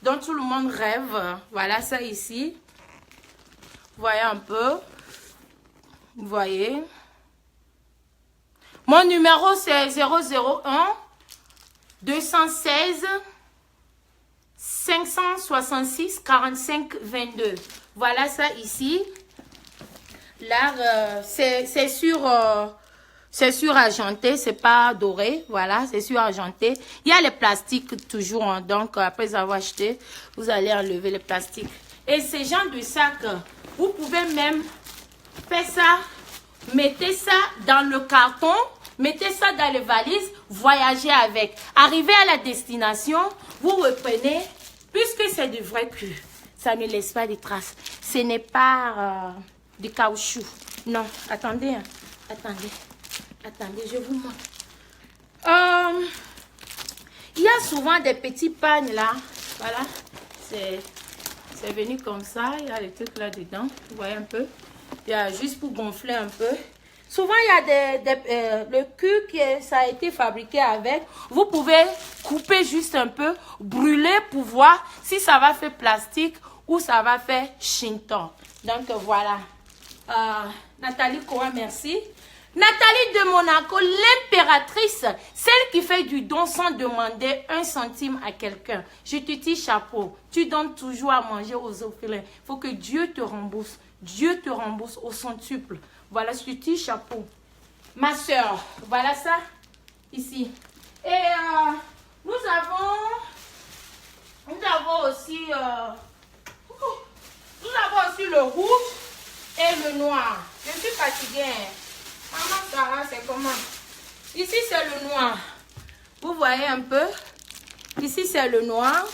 dont tout le monde rêve. Voilà ça ici. Vous voyez un peu. Vous voyez. Mon numéro c'est 001 216 566 45 22. Voilà ça ici. Là, c'est sur argenté, c'est pas doré. Voilà, c'est sur argenté. Il y a les plastiques toujours. Hein, donc, après avoir acheté, vous allez enlever les plastiques. Et ces genres de sacs, vous pouvez même faire ça. Mettez ça dans le carton. Mettez ça dans les valises. Voyagez avec. Arrivez à la destination. Vous reprenez. Puisque c'est du vrai cuir, ça ne laisse pas de traces. Ce n'est pas du caoutchouc. Non, attendez. Hein. Attendez, je vous montre. Il y a souvent des petits pagnes là. Voilà. C'est venu comme ça. Il y a des trucs là-dedans. Vous voyez un peu. Il y a juste pour gonfler un peu. Souvent, il y a le cuir ça a été fabriqué avec. Vous pouvez couper juste un peu, brûler pour voir si ça va faire plastique ou ça va faire Shinton. Donc, voilà. Nathalie Nkoa, merci. Nathalie de Monaco, l'impératrice, celle qui fait du don sans demander 1 centime à quelqu'un. Je te dis chapeau. Tu donnes toujours à manger aux orphelins. Il faut que Dieu te rembourse. Dieu te rembourse au centuple. Voilà, je te dis chapeau. Ma soeur, voilà ça, ici. Et nous avons aussi le rouge et le noir. Je suis fatiguée. Maman Sarah, c'est comment? Ici, c'est le noir. Vous voyez un peu? Ici, c'est le noir.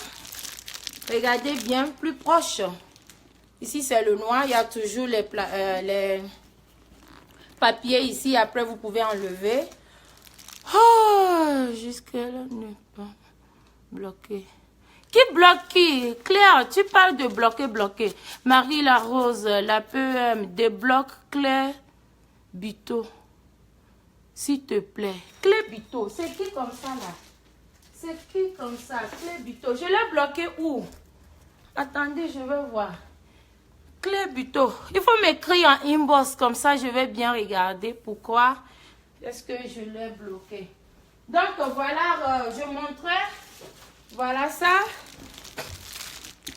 Regardez bien, plus proche. Ici, c'est le noir. Il y a toujours les papiers ici. Après, vous pouvez enlever. Oh, jusque-là, ne pas bloquer. Qui bloque qui? Claire, tu parles de bloquer. Marie la Rose, la PM, débloque Claire Bito. S'il te plaît. Claire Bito, c'est qui comme ça là? C'est qui comme ça? Claire Bito. Je l'ai bloqué où? Attendez, je vais voir. Claire Bito. Il faut m'écrire en inbox comme ça, je vais bien regarder pourquoi est-ce que je l'ai bloqué. Donc voilà, je montrais. Voilà ça.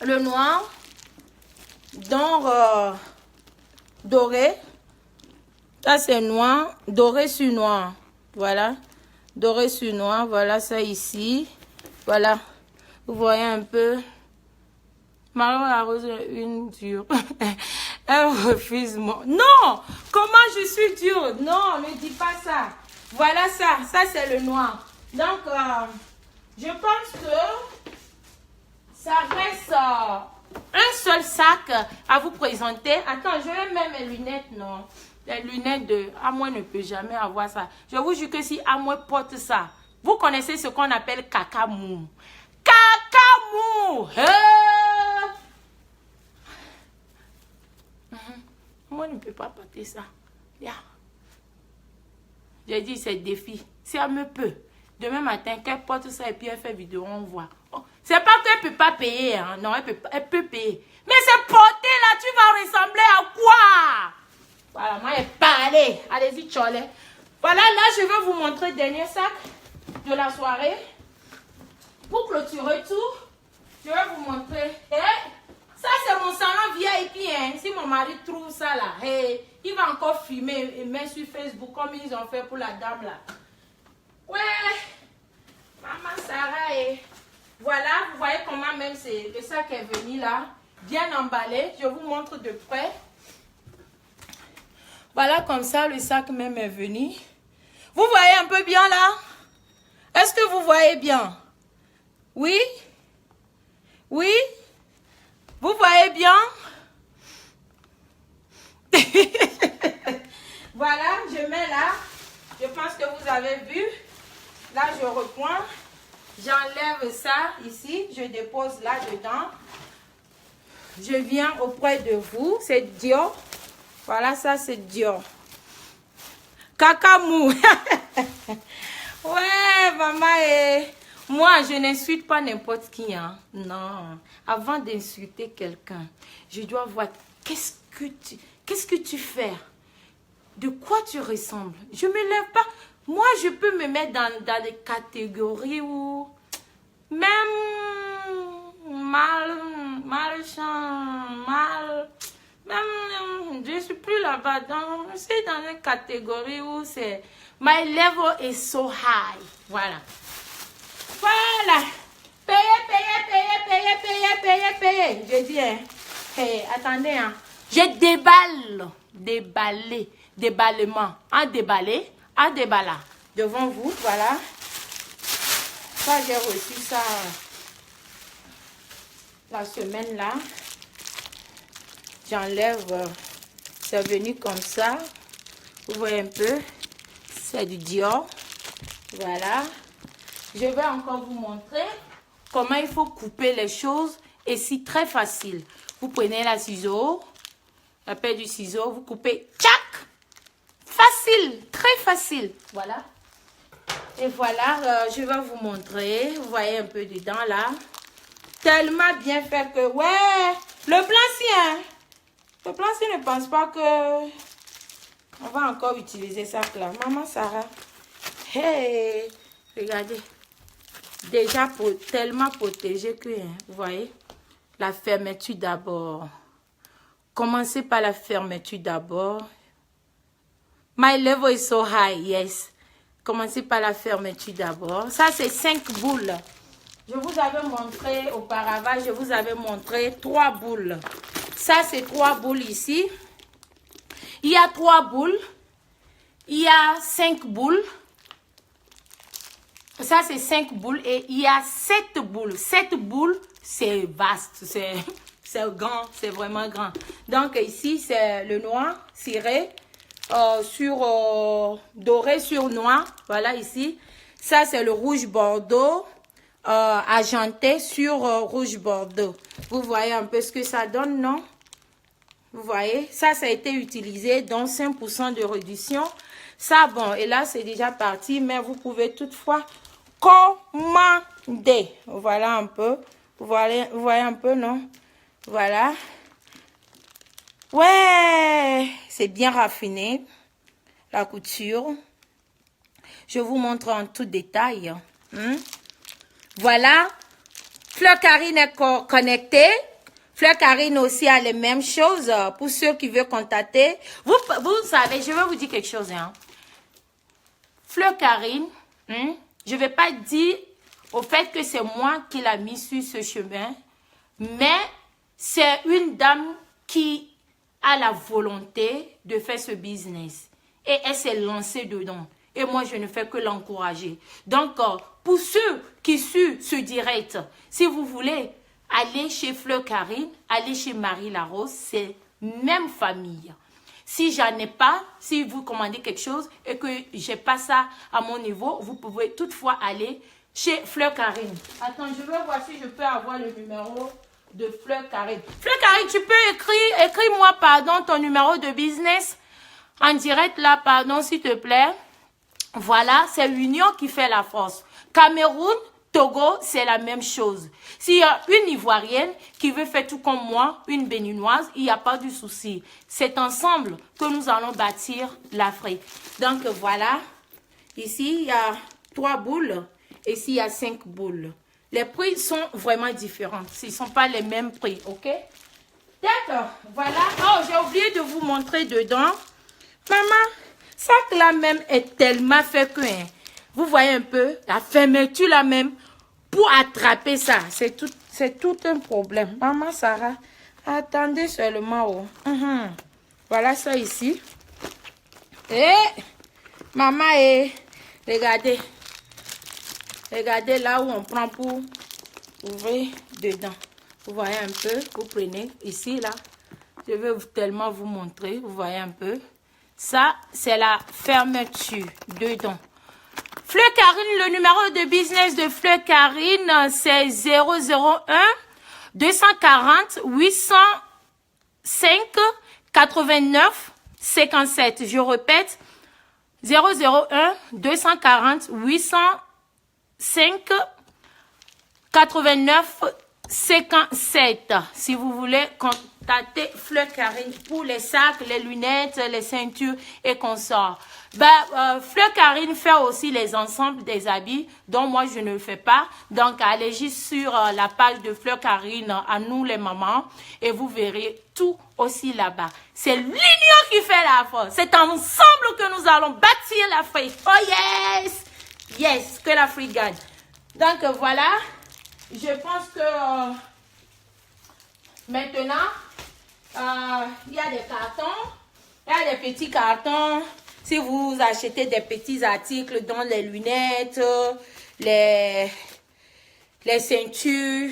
Le noir. Donc doré. Ça c'est noir. Doré sur noir. Voilà. Doré sur noir. Voilà ça ici. Voilà. Vous voyez un peu. Marie la Rose une dure. Elle refuse mon... Non! Comment je suis dure? Non, ne dis pas ça. Voilà ça. Ça, c'est le noir. Donc, je pense que ça reste un seul sac à vous présenter. Attends, je vais mettre mes lunettes, non? Les lunettes de Amoué ne peut jamais avoir ça. Je vous jure que si Amoué porte ça, vous connaissez ce qu'on appelle cacamou. Cacamou! Moi, ne peux pas porter ça. Yeah. J'ai dit, c'est défi. Si elle me peut, demain matin, qu'elle porte ça et puis elle fait vidéo, on voit. Oh, c'est pas qu'elle ne peut pas payer. Hein. Non, elle peut payer. Mais c'est porté là, tu vas ressembler à quoi? Voilà, moi, elle parle. Allez-y, tcholé. Voilà, là, je vais vous montrer le dernier sac de la soirée. Pour clôturer tout, je vais vous montrer. Ça, c'est mon salon VIP. Hein. Si mon mari trouve ça là, il va encore filmer et mettre sur Facebook comme ils ont fait pour la dame là. Ouais, maman Sarah. Voilà, vous voyez comment même c'est le sac est venu là, bien emballé. Je vous montre de près. Voilà comme ça, le sac même est venu. Vous voyez un peu bien là? Est-ce que vous voyez bien? Oui? Oui? Vous voyez bien? Voilà, je mets là. Je pense que vous avez vu. Là, je reprends. J'enlève ça ici. Je dépose là-dedans. Je viens auprès de vous. C'est Dior. Voilà, ça, c'est Dior. Cacamou. Ouais, maman. Moi, je n'insulte pas n'importe qui. Hein? Non. Avant d'insulter quelqu'un, je dois voir qu'est-ce que tu fais. De quoi tu ressembles. Je ne me lève pas. Moi, je peux me mettre dans des catégories où même même je ne suis plus là-bas. Je suis dans une catégorie où c'est my level is so high. Voilà. Voilà. Payez. Je dis, hein. Hey, attendez, hein. Je déballe. Déballement. En déballa. Devant vous, voilà. Ça, j'ai reçu ça la semaine là. J'enlève. C'est venu comme ça. Vous voyez un peu. C'est du Dior. Voilà. Je vais encore vous montrer comment il faut couper les choses. Et c'est très facile. Vous prenez la ciseau, la paire du ciseau, vous coupez. Tchac! Facile, très facile. Voilà. Et voilà, je vais vous montrer. Vous voyez un peu dedans là. Tellement bien fait que, ouais, le blanc-ci, hein. Le blanc-ci ne pense pas que on va encore utiliser ça là. Maman Sarah. Hey, regardez. Déjà tellement protégé que, hein, vous voyez, la fermeture d'abord. Commencez par la fermeture d'abord. My level is so high, yes. Commencez par la fermeture d'abord. Ça, c'est 5 boules. Je vous avais montré auparavant, je vous avais montré 3 boules. Ça, c'est 3 boules ici. Il y a 3 boules. Il y a 5 boules. Ça, c'est 5 boules et il y a 7 boules. 7 boules, c'est vaste, c'est grand, c'est vraiment grand. Donc, ici, c'est le noir ciré doré sur noir. Voilà, ici. Ça, c'est le rouge bordeaux argenté sur rouge bordeaux. Vous voyez un peu ce que ça donne, non? Vous voyez, ça a été utilisé dans 5% de réduction. Ça, bon, et là, c'est déjà parti, mais vous pouvez toutefois commander. Voilà un peu. Vous voyez un peu, non? Voilà. Ouais, c'est bien raffiné, la couture. Je vous montre en tout détail. Voilà. Fleur Karine est connectée. Fleur Karine aussi a les mêmes choses pour ceux qui veulent contacter. Vous savez, je vais vous dire quelque chose. Hein. Fleur Karine, je ne vais pas dire au fait que c'est moi qui l'a mis sur ce chemin, mais c'est une dame qui a la volonté de faire ce business. Et elle s'est lancée dedans. Et moi, je ne fais que l'encourager. Donc, pour ceux qui suivent ce direct, si vous voulez aller chez Fleur Karine, aller chez Marie Larose, c'est même famille. Si j'en ai pas, si vous commandez quelque chose et que j'ai pas ça à mon niveau, vous pouvez toutefois aller chez Fleur Karine. Attends, je vais voir si je peux avoir le numéro de Fleur Karine. Fleur Karine, tu peux écris-moi, pardon, ton numéro de business en direct là, pardon, s'il te plaît. Voilà, c'est l'union qui fait la force. Cameroun, Togo, c'est la même chose. S'il y a une Ivoirienne qui veut faire tout comme moi, une Béninoise, il n'y a pas de souci. C'est ensemble que nous allons bâtir l'Afrique. Donc voilà, ici il y a 3 boules, et ici il y a 5 boules. Les prix sont vraiment différents. Ce ne sont pas les mêmes prix, ok? D'accord, voilà. Oh, j'ai oublié de vous montrer dedans. Maman, ça là même est tellement fait que, hein, vous voyez un peu, la fermeture là même, pour attraper ça, c'est tout un problème. Maman Sarah, attendez seulement. Oh. Voilà ça ici. Et, maman, regardez. Regardez là où on prend pour ouvrir dedans. Vous voyez un peu, vous prenez ici là. Je vais tellement vous montrer, vous voyez un peu. Ça, c'est la fermeture dedans. Fleur Karine, le numéro de business de Fleur Karine, c'est 001 240 805 89 57. Je répète, 001 240 805 89 57. Si vous voulez contacter Fleur Karine pour les sacs, les lunettes, les ceintures et consorts. Fleur Karine fait aussi les ensembles des habits dont moi je ne le fais pas. Donc allez juste sur la page de Fleur Karine à nous les mamans et vous verrez tout aussi là-bas. C'est l'union qui fait la force. C'est ensemble que nous allons bâtir l'Afrique. Oh yes! Yes, que l'Afrique gagne. Donc voilà. Je pense que maintenant, il y a des cartons, il y a des petits cartons. Si vous achetez des petits articles dont les lunettes, les ceintures,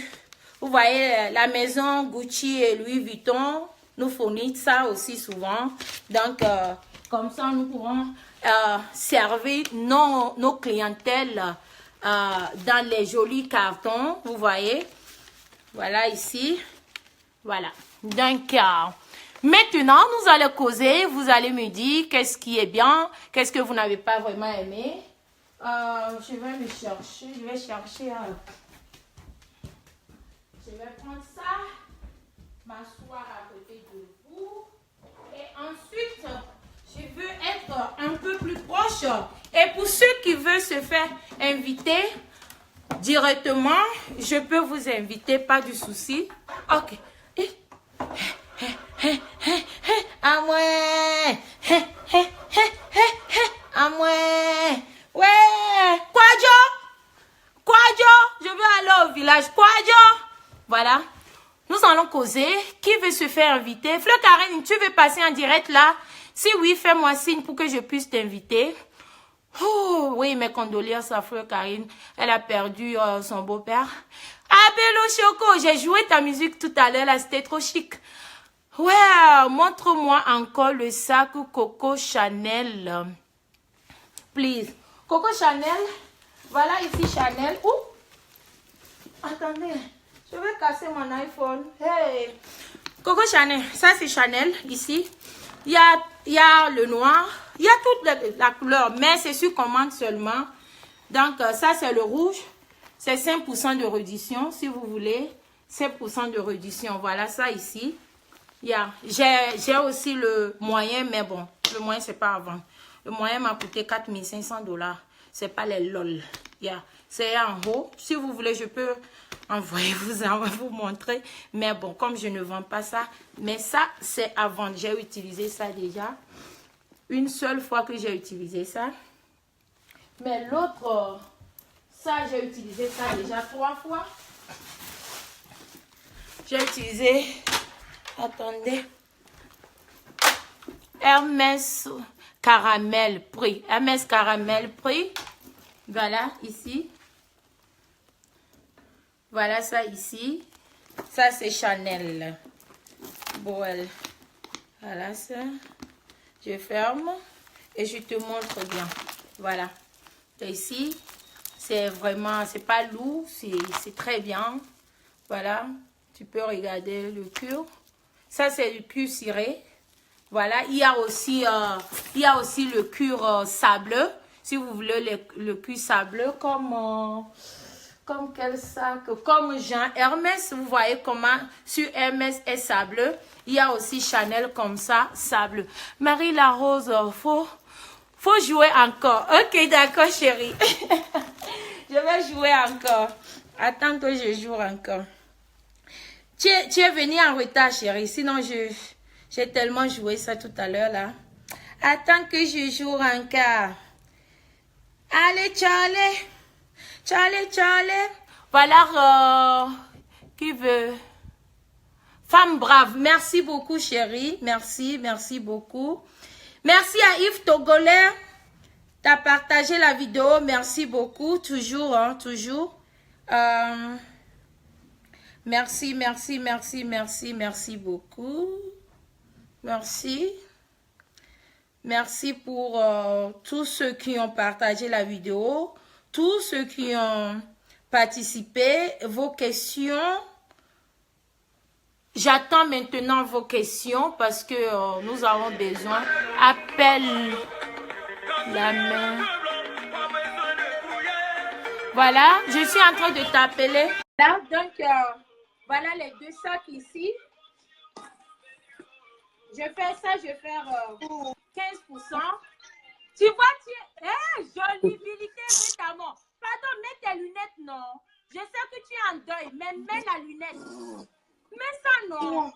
vous voyez, la maison Gucci et Louis Vuitton nous fournissent ça aussi souvent. Donc, comme ça, nous pourrons servir nos clientèles dans les jolis cartons, vous voyez. Voilà ici. Voilà. Donc, maintenant, nous allons causer. Vous allez me dire qu'est-ce qui est bien, qu'est-ce que vous n'avez pas vraiment aimé. Je vais me chercher. Je vais chercher. Je vais prendre ça, m'asseoir à côté de vous. Et ensuite, je veux être un peu plus proche. Et pour ceux qui veulent se faire inviter directement, je peux vous inviter, pas de souci. Ok. À moi. À moi. Ouais. Quoi, je veux aller au village. Quoi, voilà. Nous allons causer. Qui veut se faire inviter? Fleur Karine, tu veux passer en direct là? Si oui, fais-moi signe pour que je puisse t'inviter. Oh, Oui, mes condoléances à Fleur Karine. Elle a perdu son beau-père. Ah, Bello Choco, j'ai joué ta musique tout à l'heure, là, c'était trop chic. Ouais, montre-moi encore le sac Coco Chanel. Please. Coco Chanel. Voilà ici Chanel. Ouh. Attendez, je vais casser mon iPhone. Hey. Coco Chanel, ça c'est Chanel ici. Il y a le noir. Il y a toute la couleur, mais c'est sur commande seulement. Donc, ça c'est le rouge. C'est 5% de réduction, si vous voulez. 5% de réduction. Voilà ça ici. J'ai aussi le moyen, mais bon, le moyen, c'est pas à vendre. Le moyen m'a coûté 4 500 $. C'est pas les lol. C'est en haut. Si vous voulez, je peux envoyer vous montrer. Mais bon, comme je ne vends pas ça, mais ça, c'est à vendre. J'ai utilisé ça déjà. Une seule fois que j'ai utilisé ça. Mais l'autre, ça, j'ai utilisé ça déjà 3 fois. J'ai utilisé, attendez, Hermès Caramel Prix. Hermès Caramel Prix. Voilà, ici. Voilà ça ici. Ça, c'est Chanel. Bon, voilà ça. Je ferme et je te montre bien. Voilà. Et ici, c'est vraiment, c'est pas lourd, c'est très bien. Voilà. Tu peux regarder le cuir. Ça, c'est du cuir ciré. Voilà. Il y a aussi le cuir sableux. Si vous voulez le cuir sableux, comme quel sac? Comme Jean Hermès. Vous voyez comment sur Hermès est sableux. Il y a aussi Chanel comme ça, sableux. Marie la Rose, faut jouer encore. Ok, d'accord, chérie. Je vais jouer encore. Attends que je joue encore. Tu es venu en retard, chérie. Sinon, j'ai tellement joué ça tout à l'heure, là. Attends que je joue encore. Allez, Charlie. Charlie. Voilà, qui veut? Femme brave. Merci beaucoup, chérie. Merci beaucoup. Merci à Yves Togolais. Tu as partagé la vidéo. Merci beaucoup. Toujours, hein, toujours. Merci beaucoup. Merci pour tous ceux qui ont partagé la vidéo, tous ceux qui ont participé, vos questions. J'attends maintenant vos questions parce que nous avons besoin. Appelle la main. Voilà, je suis en train de t'appeler. Là, donc, voilà les 2 sacs ici. Je fais ça, je vais faire 15%. Tu vois, jolibilité, notamment. Pardon, mets tes lunettes, non. Je sais que tu es en deuil, mais mets la lunette. Mets ça, non.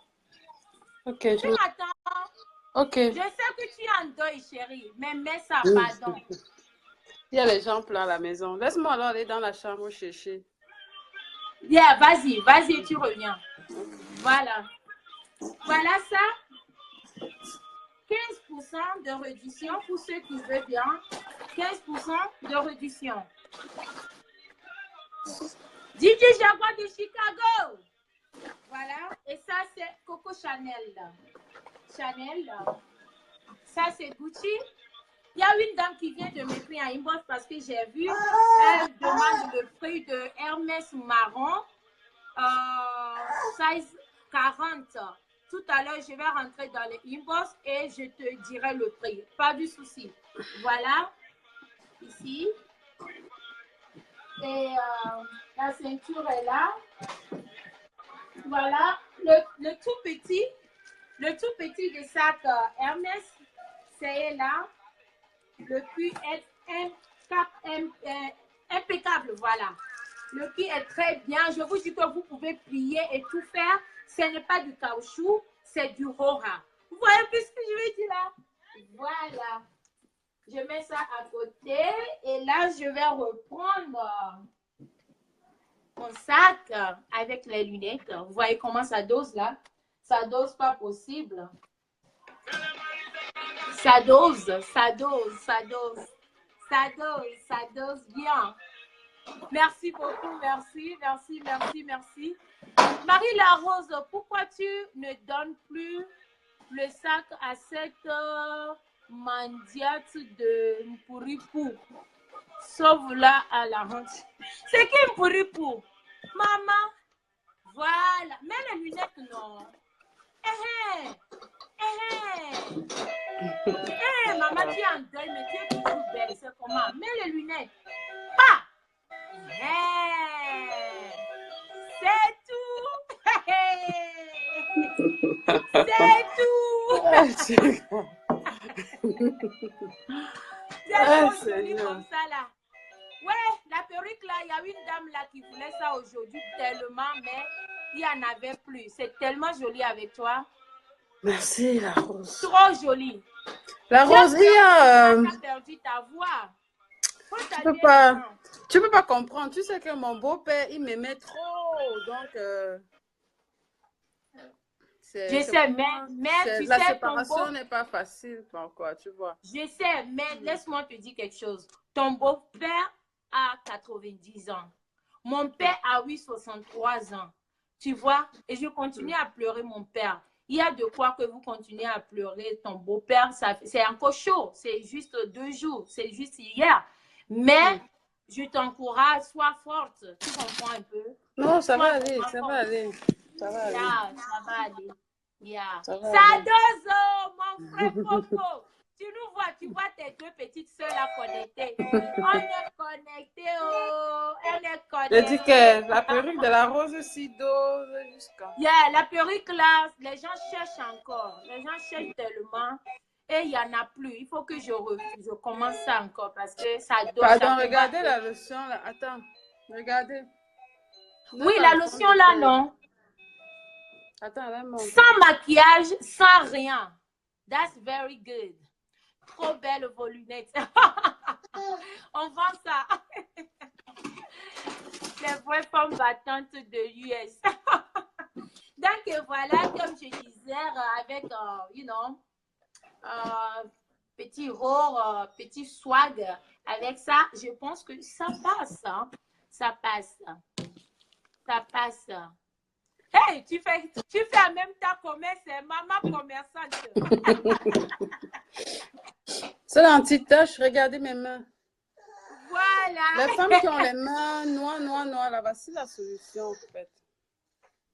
Ok, tu m'attends. Ok. Je sais que tu es en deuil, chérie, mais mets ça, pardon. Il y a les gens pleins à la maison. Laisse-moi alors aller dans la chambre chercher. Yeah, vas-y, tu reviens. Voilà. Voilà ça. 15% de réduction pour ceux qui veulent bien. 15% de réduction. DJ Jaguar de Chicago. Voilà. Et ça, c'est Coco Chanel. Ça, c'est Gucci. Il y a une dame qui vient de m'écrire un inbox parce que j'ai vu. Elle demande le prix de Hermès marron. Size 40. Tout à l'heure, je vais rentrer dans les inbox et je te dirai le prix. Pas de souci. Voilà. Ici. Et la ceinture est là. Voilà. Le tout petit de sac Hermès, c'est là. Le cuir est impeccable. Voilà. Le cuir est très bien. Je vous dis que vous pouvez plier et tout faire. Ce n'est pas du caoutchouc, c'est du Rora. Vous voyez ce que je veux dire là? Voilà. Je mets ça à côté et là, je vais reprendre mon sac avec les lunettes. Vous voyez comment ça dose là? Ça dose pas possible. Ça dose. ça dose bien. Merci beaucoup, merci. Marie-La-Rose, pourquoi tu ne donnes plus le sac à cette mendiate de Mpuripou? Sauve-la à la honte. C'est qui Mpuripou? Maman, voilà. Mets les lunettes, non. Maman, tu es en deuil, mais tu es toujours belle. C'est comment? Mets les lunettes. Ah! C'est tout. C'est tout. C'est trop joli comme ça là. Ouais, la perruque là, il y a une dame là qui voulait ça aujourd'hui tellement, mais il n'y en avait plus. C'est tellement joli avec toi. Merci, la Rose. Trop joli. La Rose, il y a... Tu as perdu ta voix. Tu peux pas comprendre. Tu sais que mon beau-père, il m'aimait trop. Donc, je sais, mais tu la sais, séparation n'est pas facile, quoi, tu vois. Je sais, mais laisse-moi te dire quelque chose. Ton beau-père a 90 ans. Mon père a 63 ans. Tu vois, et je continue à pleurer mon père. Il y a de quoi que vous continuez à pleurer ton beau-père. C'est encore chaud. C'est juste 2 jours. C'est juste hier. Mais je t'encourage, sois forte. Tu comprends un peu? Non, ça va aller, ça va aller. Ça va aller. Yeah, ça va aller. Yeah. Ça va Ça aller. dose, mon frère Popo. Tu nous vois, tu vois tes 2 petites soeurs là connectées. On est connectés, oh. On est connectés. Je dis que la perruque de la Rose aussi dose jusqu'à... Yeah, la perruque là, les gens cherchent encore. Les gens cherchent tellement. Et il n'y en a plus. Il faut que je commence ça encore parce que ça dose. Pardon, regardez la lotion là. Attends, regardez. Oui, la lotion là, non. Attends, là, mon... Sans maquillage, sans rien. That's very good. Trop belle vos lunettes. On vend ça. Les vraies femmes battantes de l'US. Donc voilà, comme je disais, avec, petit rôle, petit swag, avec ça, je pense que ça passe. Hein? Ça passe. Ça passe. Hey, tu fais en même temps commerce, c'est maman commerçante. C'est l'anti-tache, regardez mes mains. Voilà. Les femmes qui ont les mains noires, là, voici la solution, en fait.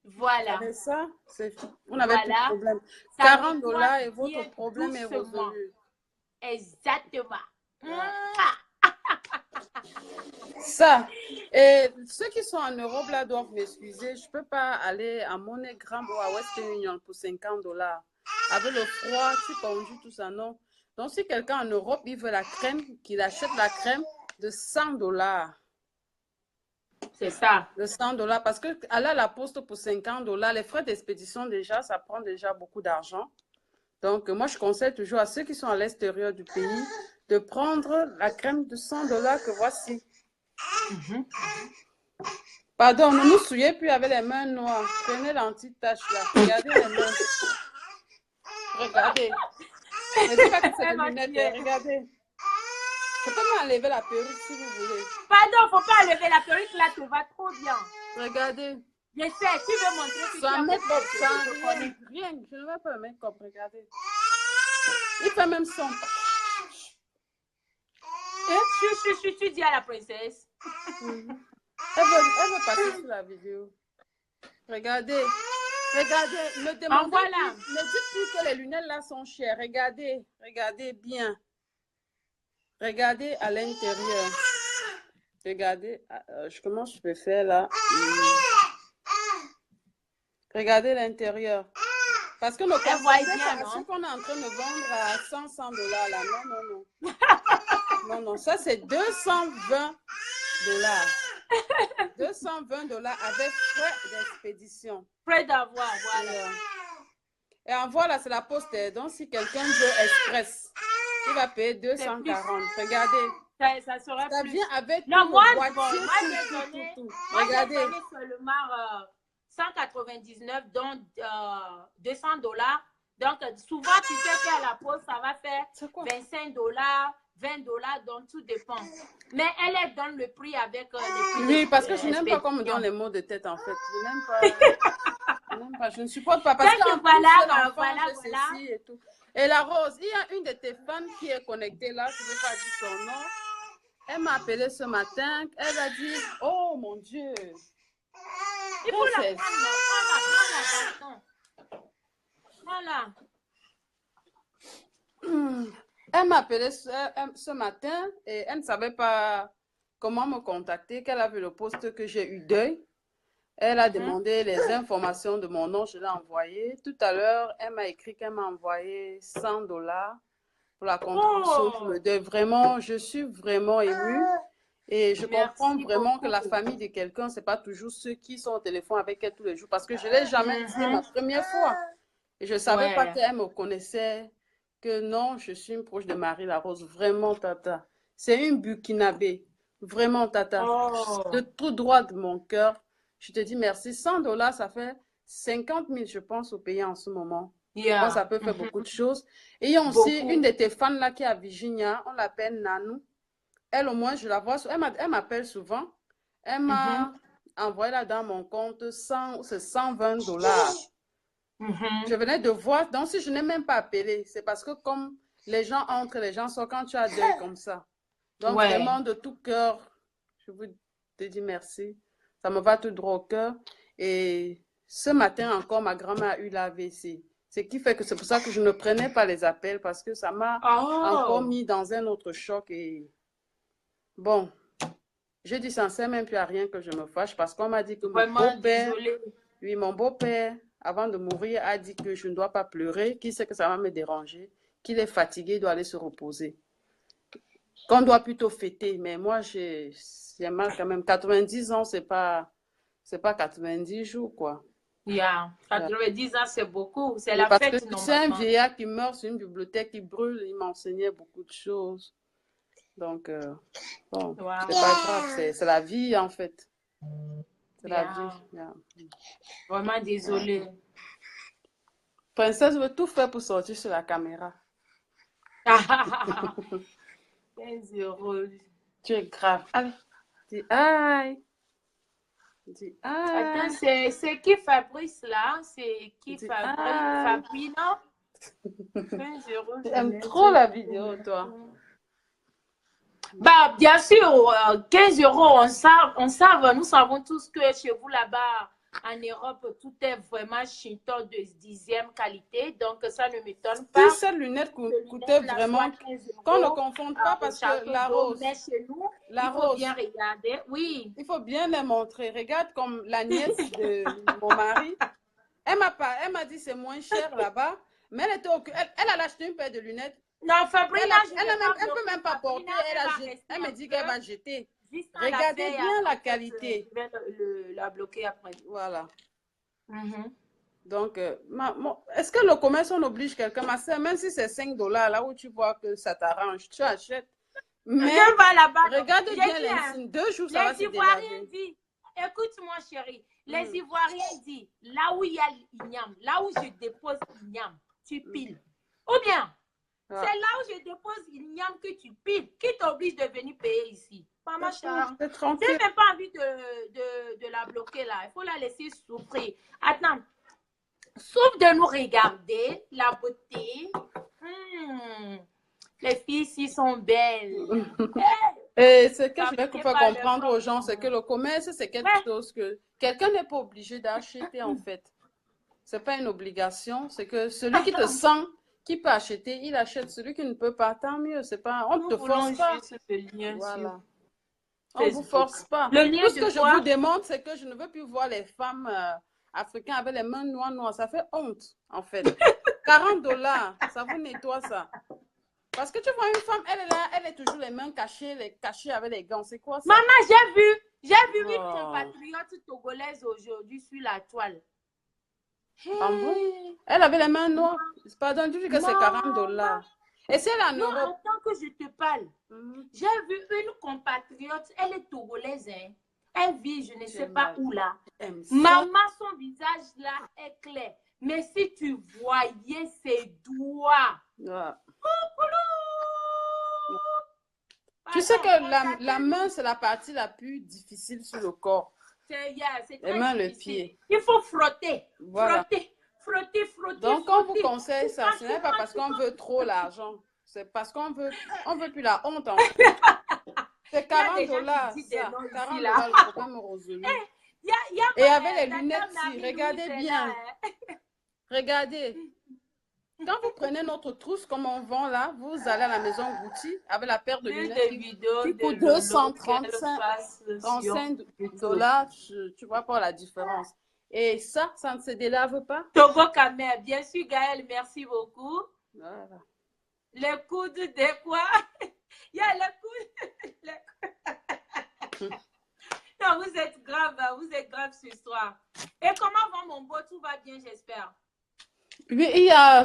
Voilà. Avec ça, vous n'avez plus de problème. Ça 40 $ et votre problème est résolu. Exactement. Ça. Et ceux qui sont en Europe, là, doivent m'excuser. Je ne peux pas aller à MoneyGram ou à Western Union pour 50 $. Avec le froid, tu conduis, tout ça, non. Donc, si quelqu'un en Europe, il veut la crème, qu'il achète la crème de 100 $. C'est ça. De 100 $. Parce que aller à la poste pour 50 $, les frais d'expédition, déjà, ça prend déjà beaucoup d'argent. Donc, moi, je conseille toujours à ceux qui sont à l'extérieur du pays de prendre la crème de 100 $ que voici. Pardon, ne nous souillez plus avec les mains noires. Prenez l'anti-tache là. Regardez les mains. Regardez. Ne dites pas que c'est des lunettes. Regardez. Je peux m'enlever la perruque si vous voulez. Pardon, il ne faut pas enlever la perruque là, tu vas trop bien. Regardez. Je sais, tu veux montrer que sans tu make-up, sans rien. Je ne veux pas le make-up, regardez. Il fait même son. Tu dis à la princesse. Elle veut passer sur la vidéo. Regardez. Regardez. Ne dites plus que les lunettes là sont chères. Regardez. Regardez bien. Regardez à l'intérieur. Regardez. Comment je peux faire là? Regardez l'intérieur. Parce que nos ce qu'on est en train de vendre à 100 $ là. Non. Non, ça c'est 220 $. 220 $ avec frais d'expédition. Frais d'avoir, voilà. Et en voilà, c'est la poste. Donc, si quelqu'un veut express, il va payer 240. Regardez. Ça serait ça plus. Vient avec non, moi, j'ai donné seulement 199, donc 200 $. Donc, souvent, tu sais qu'à la pause, ça va faire 25 $, $20, donc tout dépend. Mais elle donne le prix avec les prix. Oui, parce que je n'aime pas qu'on me donne les mots de tête, en fait. Je n'aime pas. Je ne supporte pas. Parce qu'en plus, voilà. Ceci et tout. Et la Rose, il y a une de tes fans qui est connectée là, je ne vais pas dire son nom. Elle m'a appelé ce matin. Elle a dit, oh mon Dieu. Il faut la prendre. Voilà. Elle m'a appelé ce matin et elle ne savait pas comment me contacter, qu'elle a vu le post que j'ai eu d'œil. Elle a demandé les informations de mon nom, je l'ai envoyé. Tout à l'heure, elle m'a écrit qu'elle m'a envoyé $100 pour la contribution pour le deuil. Vraiment, je suis vraiment émue. Et je comprends vraiment que la famille de quelqu'un, ce n'est pas toujours ceux qui sont au téléphone avec elle tous les jours. Parce que je ne l'ai jamais dit ma première fois. Et je ne savais pas qu'elle me connaissait. Que non, je suis une proche de Marie Larose. Vraiment, Tata. C'est une Burkinabé. Vraiment, Tata. De tout droit de mon cœur. Je te dis merci. $100, ça fait 50 000, je pense, au pays en ce moment. Je pense que ça peut faire beaucoup de choses. Et il y a aussi une de tes fans là qui est à Virginia. On l'appelle Nanou. Elle, au moins, je la vois. Elle m'appelle souvent. Elle m'a envoyé là dans mon compte c'est $120. Je venais de voir. Donc, si je n'ai même pas appelé, c'est parce que comme les gens entrent, les gens sortent quand tu as deuil comme ça. Donc, vraiment, de tout cœur, je vous te dis merci. Ça me va tout droit au cœur. Et ce matin encore, ma grand-mère a eu l'AVC. Ce qui fait que c'est pour ça que je ne prenais pas les appels parce que ça m'a encore mis dans un autre choc. Et bon, je dis ça ne sert même plus à rien que je me fâche parce qu'on m'a dit que mon beau-père, oui, mon beau-père, avant de mourir, a dit que je ne dois pas pleurer, qu'il sait que ça va me déranger, qu'il est fatigué, il doit aller se reposer. Qu'on doit plutôt fêter, mais moi, j'ai mal quand même. 90 ans, c'est pas 90 jours, quoi. 90 ans, c'est beaucoup. C'est la fête, normalement. C'est un vieillard qui meurt sur une bibliothèque qui brûle, il m'enseignait beaucoup de choses. Donc, bon, c'est pas grave, c'est la vie, en fait. C'est la vie. Vraiment désolée. Princesse veut tout faire pour sortir sur la caméra. 15 euros. Tu es grave. Allez, dis aïe. Dis aïe. Attends, c'est qui Fabrice là? C'est qui Fabrice, non? 15 euros. Tu aimes trop la vidéo, toi. Bah, bien sûr, 15 euros, on savent, nous savons tous que chez vous là-bas, en Europe, tout est vraiment chinton de 10e qualité, donc ça ne m'étonne pas. Si ces lunettes coûtaient vraiment, qu'on ne confonde pas parce que la Rose, chez nous, la il faut Rose, bien regarder, oui. Il faut bien les montrer. Regarde comme la nièce de mon mari. Elle m'a dit c'est moins cher là-bas, mais elle a acheté une paire de lunettes. Non, Fabrina, elle ne peut même pas porter. Elle me dit qu'elle va jeter. Regardez bien la qualité. Je vais la bloquer après. Voilà. Donc, est-ce que le commerce, on oblige quelqu'un, ma soeur, même si c'est $5, là où tu vois que ça t'arrange, tu achètes. Mais regarde bien les signes. 2 jours, ça va se délaver. Écoute-moi, chérie. Les Ivoiriens disent, là où il y a l'igname, là où je dépose l'igname, tu piles. Ou bien, c'est là où je dépose l'igname que tu piles. Qui t'oblige de venir payer ici? Pas ma chérie. Je n'ai même pas envie de la bloquer là. Il faut la laisser souffrir. Attends. Sauf de nous regarder, la beauté. Les filles ici sont belles. Et ce que je vais faire comprendre aux gens, c'est que le commerce, c'est quelque chose que quelqu'un n'est pas obligé d'acheter en fait. Ce n'est pas une obligation. C'est que celui qui te sent, qui peut acheter, il achète. Celui qui ne peut pas, tant mieux. Pas, on ne te force pas. Voilà. On ne vous force pas. Tout ce que je vous demande, c'est que je ne veux plus voir les femmes africaines avec les mains noires. Ça fait honte, en fait. $40, ça vous nettoie ça. Parce que tu vois une femme, elle est là, elle est toujours les mains cachées avec les gants. C'est quoi ça? Maman, j'ai vu une compatriote togolaise aujourd'hui sur la toile. Elle avait les mains noires. Pardon, tu dis que c'est $40. Et c'est là en Europe. Attends que je te parle. J'ai vu une compatriote, elle est togolaise, hein. Elle vit, je ne sais pas où là. Maman, son visage là est clair. Mais si tu voyais ses doigts. Tu sais que la main, c'est la partie la plus difficile sur le corps. C'est Les mains, très le difficile. pied. Il faut frotter. Voilà. Frotter. Donc, on vous conseille ça. Ce n'est pas parce qu'on veut trop l'argent. C'est parce qu'on veut plus la honte, en fait. C'est 40 $, ça. 40 $, le problème résolu. Et avec les lunettes, regardez bien. Regardez. Quand vous prenez notre trousse comme on vend là, vous allez à la maison Gucci avec la paire de lunettes qui coûte 235 $. Tu vois pas la différence. Et ça ne se délave pas. Togo Kamer, bien sûr, Gaël, merci beaucoup. Voilà. Les coudes de quoi? Il y a les coudes. Non, vous êtes grave ce soir. Et comment va mon beau? Tout va bien, j'espère. Oui, il y a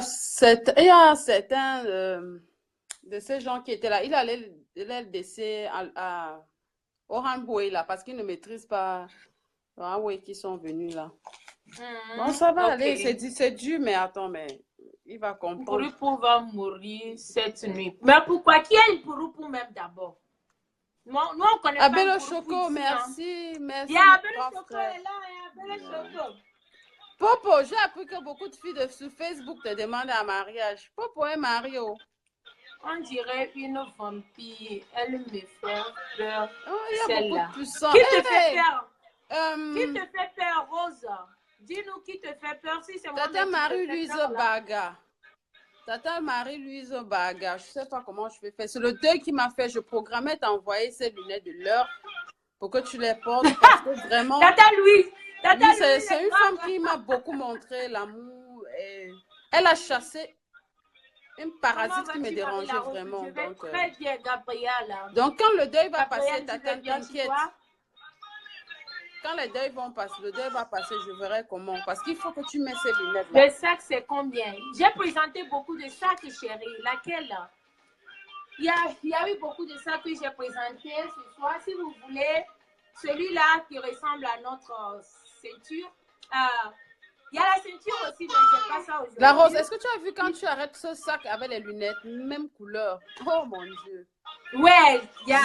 certains de ces gens qui étaient là. Il allait laisser à Oranway là parce qu'ils ne maîtrisent pas Oranway qui sont venus là. Bon, ça va aller, c'est dur, mais attends, mais il va comprendre. Mpouroupou va mourir cette nuit. Mais pourquoi? Qui est Mpouroupou même d'abord? Nous, on connaît Abel pas Choco, merci. Il y a Abel Choco est là, Abel Choco. Popo, j'ai appris que beaucoup de filles sur Facebook te demandent un mariage. Popo est marié. On dirait une vampire. Elle me fait peur. Oh, il y a beaucoup de puissance. Qui te fait peur? Qui te fait peur, Rose? Dis-nous qui te fait peur. Si c'est moi. Tata Marie-Louise Baga. Tata Marie-Louise Baga. Je ne sais pas comment je vais faire. C'est le deuil qui m'a fait. Je programmais t'envoyer ces lunettes de l'heure pour que tu les portes. Parce que vraiment. Tata Louise. C'est une femme qui m'a beaucoup montré l'amour. Elle a chassé une parasite qui me dérangeait vraiment. Je vais très bien, Gabrielle. Donc, quand le deuil va passer, t'inquiète. Quand les deuils vont passer, le deuil va passer, je verrai comment. Parce qu'il faut que tu mets ces lunettes-là. Le sac, c'est combien? J'ai présenté beaucoup de sacs, chérie. Laquelle? Il y a eu beaucoup de sacs que j'ai présentés ce soir. Si vous voulez, celui-là qui ressemble à notre ceinture. Il y a la ceinture aussi, mais je n'ai pas ça aujourd'hui. La Rose, est-ce que tu as vu quand tu arrêtes ce sac avec les lunettes, même couleur? Oh mon Dieu. Ouais, il y a.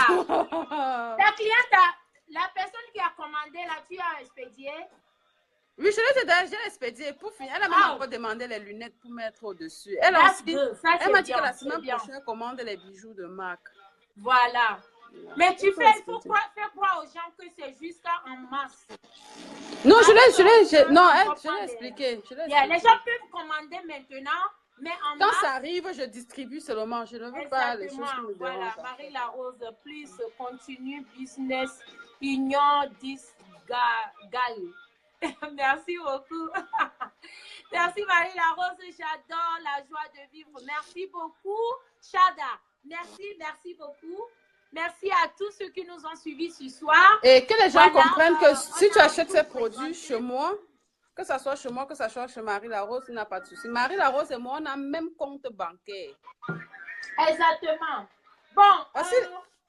Ta cliente, la personne qui a commandé là, tu as expédié? Oui, je l'ai expédié. Pour finir, elle a même encore demandé les lunettes pour mettre au-dessus. Elle m'a dit que la semaine prochaine, elle commande les bijoux de marque. Voilà. Mais tu fais, faut croire aux gens que c'est jusqu'à en masse. Non, je l'ai expliqué. Les gens peuvent commander maintenant, mais en quand masse. ça arrive, je distribue seulement. Je ne veux pas les choses qui me dérangent. Voilà, Marie Larose, plus continue business, union 10 gal. Merci beaucoup. Merci Marie Larose, j'adore la joie de vivre. Merci beaucoup, Chada. Merci beaucoup. Merci à tous ceux qui nous ont suivis ce soir. Et que les gens comprennent que si tu achètes ces produits chez moi, que ce soit chez moi, que ce soit chez Marie Larose, il n'y a pas de souci. Marie Larose et moi, on a même compte bancaire. Exactement. Bon,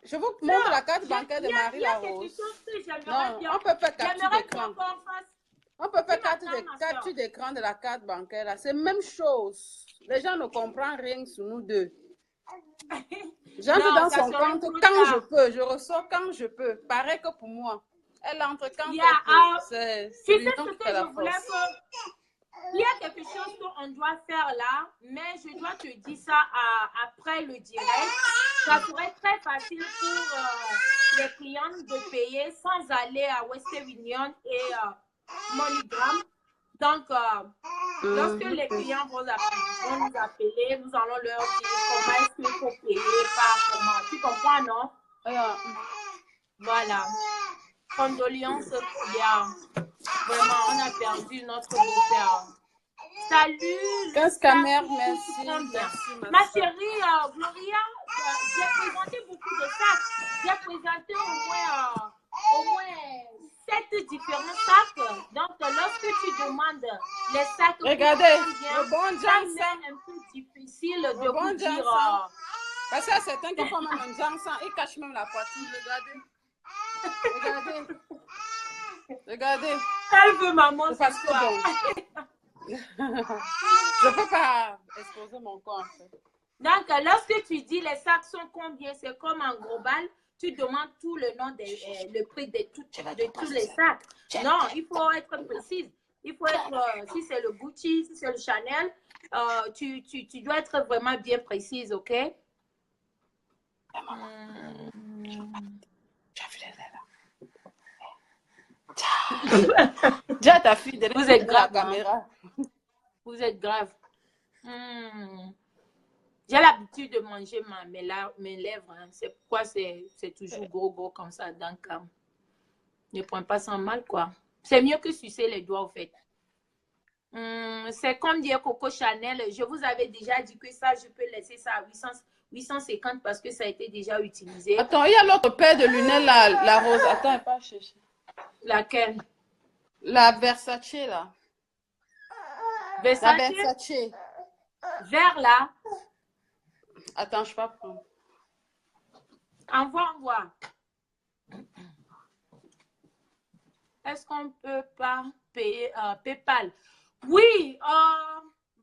je vous montre la carte bancaire de Marie Larose. Non, on peut faire capture d'écran. On peut faire capture d'écran de la carte bancaire. C'est la même chose. Les gens ne comprennent rien sur nous deux. J'entre dans son compte quand je peux. Je ressors quand je peux. Pareil que pour moi. Elle entre quand elle peut. C'est l'union qui fait la force. Il y a quelque chose qu'on doit faire là, mais je dois te dire ça après le direct. Ça serait très facile pour les clients de payer sans aller à Western Union et MoneyGram. Donc, lorsque les clients vont nous appeler, nous allons leur dire comment est-ce qu'il faut payer, par comment. Tu comprends, non? Voilà. Condoléances, vraiment, on a perdu notre beau-père. Salut. Merci. Ma chérie Gloria, j'ai présenté beaucoup de sacs. J'ai présenté au moins 7 différents sacs. Donc, lorsque tu demandes les sacs, regardez, le bon Johnson, c'est un peu difficile de vous dire. Parce que certains qui font même un Johnson, ils cachent même la poitrine. Regardez. Elle veut maman ce parce soir. Que bon. Je ne peux pas exposer mon corps en fait. Donc, lorsque tu dis les sacs sont combien, c'est comme en global, tu demandes tout le nom, le prix de tous les sacs. Non, il faut être précise. Il faut être, si c'est le Gucci, si c'est le Chanel, tu dois être vraiment bien précise, ok? Déjà ta fille, vous êtes grave, la caméra. Vous êtes grave. J'ai l'habitude de manger mes lèvres. Hein. C'est pourquoi c'est toujours gros comme ça. Donc, ne prends pas ça mal, quoi. C'est mieux que sucer les doigts, au fait. C'est comme dire Coco Chanel. Je vous avais déjà dit que ça, je peux laisser ça à 850 parce que ça a été déjà utilisé. Attends, il y a l'autre paire de lunettes, la rose. Attends, elle pas chercher. Laquelle? La Versace, là. Versace? La Versace. Vert, là. Attends, je vais pas prendre. Envoie. Est-ce qu'on peut pas payer PayPal? Oui,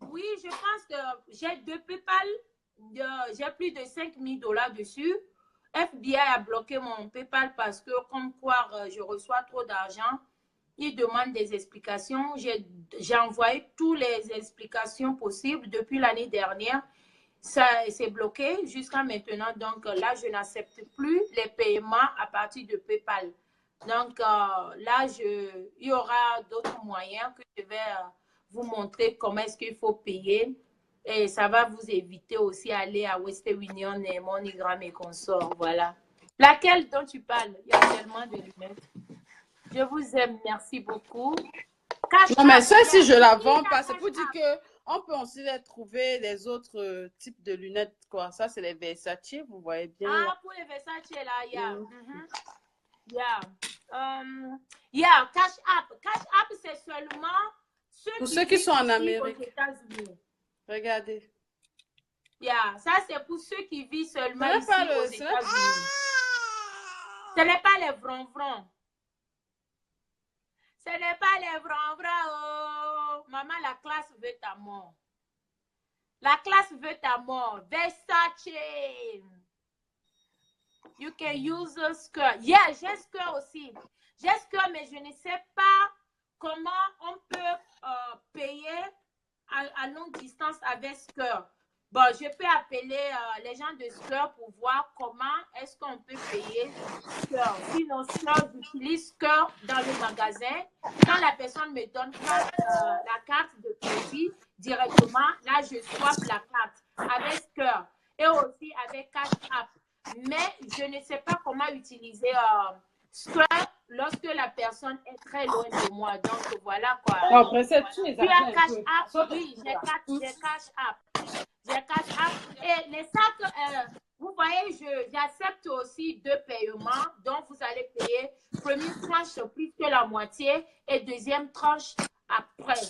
oui, je pense que j'ai 2 PayPal. J'ai plus de 5 000 $ dessus. FBI a bloqué mon PayPal parce que, comme quoi, je reçois trop d'argent. Il demande des explications. J'ai envoyé toutes les explications possibles depuis l'année dernière. Ça s'est bloqué jusqu'à maintenant. Donc là, je n'accepte plus les paiements à partir de PayPal. Donc là, il y aura d'autres moyens que je vais vous montrer comment est-ce qu'il faut payer. Et ça va vous éviter aussi d'aller à Western Union et MoneyGram et consorts. Voilà. Laquelle dont tu parles? Il y a tellement de lunettes. Je vous aime. Merci beaucoup. Non, mais ça, si je la vends pas, c'est pour dire que on peut aussi trouver les autres types de lunettes, quoi. Ça, c'est les Versace, vous voyez bien. Ah, pour les Versace, là, il y a. Yeah, Cash App. Cash App, c'est seulement pour ceux qui sont en Amérique. Aux États-Unis. Regardez. Yeah, ça, c'est pour ceux qui vivent seulement ici aux États-Unis. Ce n'est pas les vronvrons. Ce n'est pas les vronvrons. Oh. Maman, la classe veut ta mort. La classe veut ta mort. Versace. You can use a skirt. Yeah, j'ai skirt aussi. J'ai skirt, mais je ne sais pas comment on peut payer à longue distance avec skirt. Bon, je peux appeler les gens de skirt pour voir comment est-ce qu'on peut payer skirt. Sinon, skirt, j'utilise skirt dans le magasin. Quand la personne me donne la carte de crédit directement, là, je swap la carte avec skirt et aussi avec Cash App. Mais je ne sais pas comment utiliser Skirt lorsque la personne est très loin de moi. Donc, voilà quoi. Après, tu as Cash App? Oui, j'ai Cash App. J'ai Cash App. Et les sacs, vous voyez, j'accepte aussi 2 paiements. Donc, vous allez payer première tranche plus que la moitié et deuxième tranche après.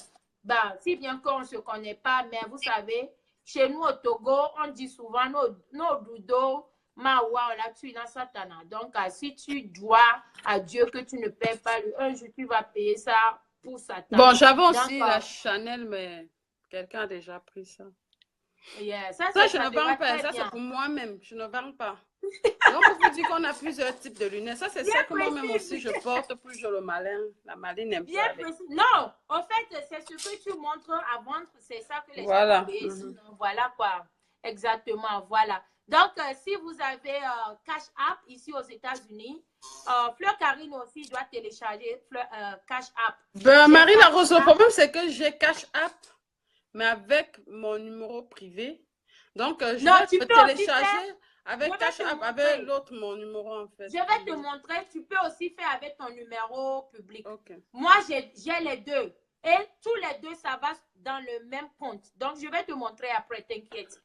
Ben, si bien qu'on ne se connaît pas, mais vous savez, chez nous au Togo, on dit souvent nos doudos. Donc, si tu dois à Dieu que tu ne paies pas, un jour tu vas payer ça pour Satan. Bon, j'avais aussi la Chanel, mais quelqu'un a déjà pris ça. Yeah, ça je ne vends pas. Ça, c'est pour moi-même. Je ne vends pas. Donc, on vous dit qu'on a plusieurs types de lunettes. Ça, c'est ça que moi-même aussi, je porte plus le malin. La maline n'aime pas. Non, en fait, c'est ce que tu montres à vendre. C'est ça que les gens payent. Voilà quoi. Exactement, voilà. Donc, si vous avez Cash App ici aux États-Unis, Fleur Karine aussi doit télécharger Cash App. Marie La Rose, le problème, c'est que j'ai Cash App, mais avec mon numéro privé. Donc, je vais télécharger avec Cash App, avec l'autre, mon numéro, en fait. Je vais te montrer. Tu peux aussi faire avec ton numéro public. Okay. Moi, j'ai les deux. Et tous les deux, ça va dans le même compte. Donc, je vais te montrer après, t'inquiète.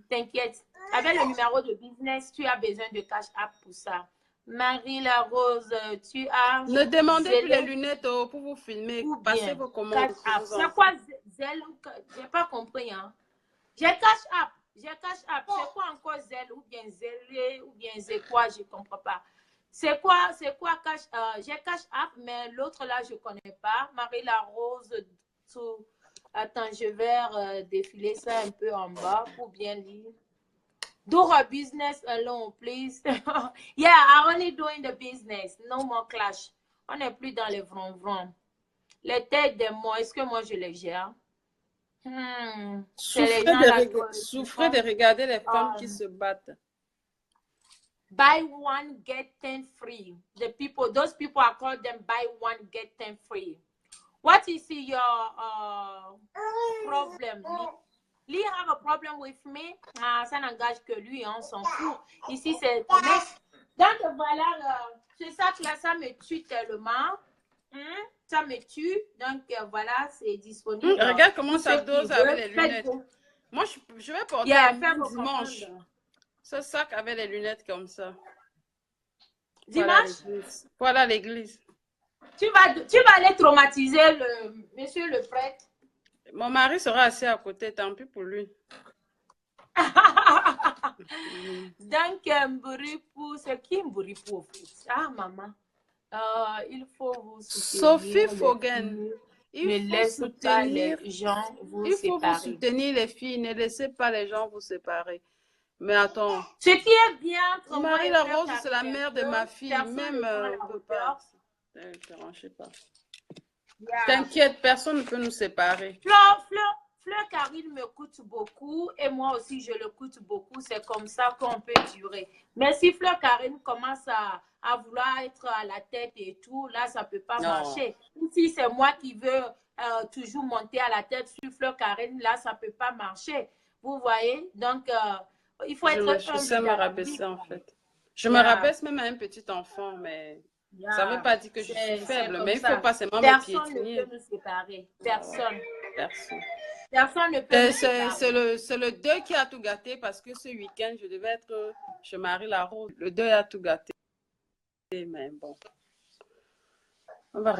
T'inquiète. Avec le numéro de business, tu as besoin de Cash App pour ça. Marie La Rose, tu as... Ne demandez plus les lunettes pour vous filmer. Passez vos commandes. C'est quoi Zelle? J'ai pas compris. Hein? J'ai Cash App. J'ai Cash App. C'est quoi encore Zelle ou bien Zelle ou bien c'est quoi? Je comprends pas. C'est quoi Cash? J'ai Cash App, mais l'autre là, je connais pas. Marie La Rose, Attends, je vais défiler ça un peu en bas pour bien lire. Do her business alone, please. Yeah, I'm only doing the business. No more clash. On n'est plus dans les vrom-vrom. Les têtes des mots, est-ce que moi je les gère? C'est les gens là. Souffrez de regarder les femmes qui se battent. Buy one, get 10 free. Those people are called them buy one, get 10 free. What is your problem? Lee have a problem with me. Ça n'engage que lui, on s'en fout. Ici, c'est... Donc, voilà, c'est ça que là, ça me tue tellement. Ça me tue. Donc, voilà, c'est disponible. Regarde comment ça dose avec les lunettes. Moi, je vais porter dimanche ce sac avec les lunettes comme ça. Dimanche? Voilà l'église. Tu vas aller traumatiser monsieur le prêtre. Mon mari sera assis à côté, tant pis pour lui. Donc, Mburipu, c'est qui Mburipu au fait? Ah, maman. Il faut vous soutenir. Sophie Fogen. Ne laissez pas les gens vous séparer. Il faut vous soutenir les filles, ne laissez pas les gens vous séparer. Mais attends. Ce qui est bien, Marie-La Rose, c'est la mère de ma fille. Même on peut pas. Ne te ranchez pas. T'inquiète, personne ne peut nous séparer. Fleur Karine me coûte beaucoup et moi aussi je le coûte beaucoup. C'est comme ça qu'on peut durer. Mais si Fleur Karine commence à vouloir être à la tête et tout, là, ça ne peut pas marcher. Ou si c'est moi qui veux toujours monter à la tête sur Fleur Karine, là, ça ne peut pas marcher. Vous voyez? Donc, il faut être... Je sais me rabaisser en fait. Je me rabaisse même à un petit enfant, mais... Ça ne veut pas dire que je suis faible, mais il ne faut pas seulement me piétiner. Personne ne peut nous séparer. Personne. Personne. Personne ne peut nous séparer. C'est le deuil qui a tout gâté parce que ce week-end, je devais être chez Marie-La Rose. Le deuil a tout gâté. Mais bon. On va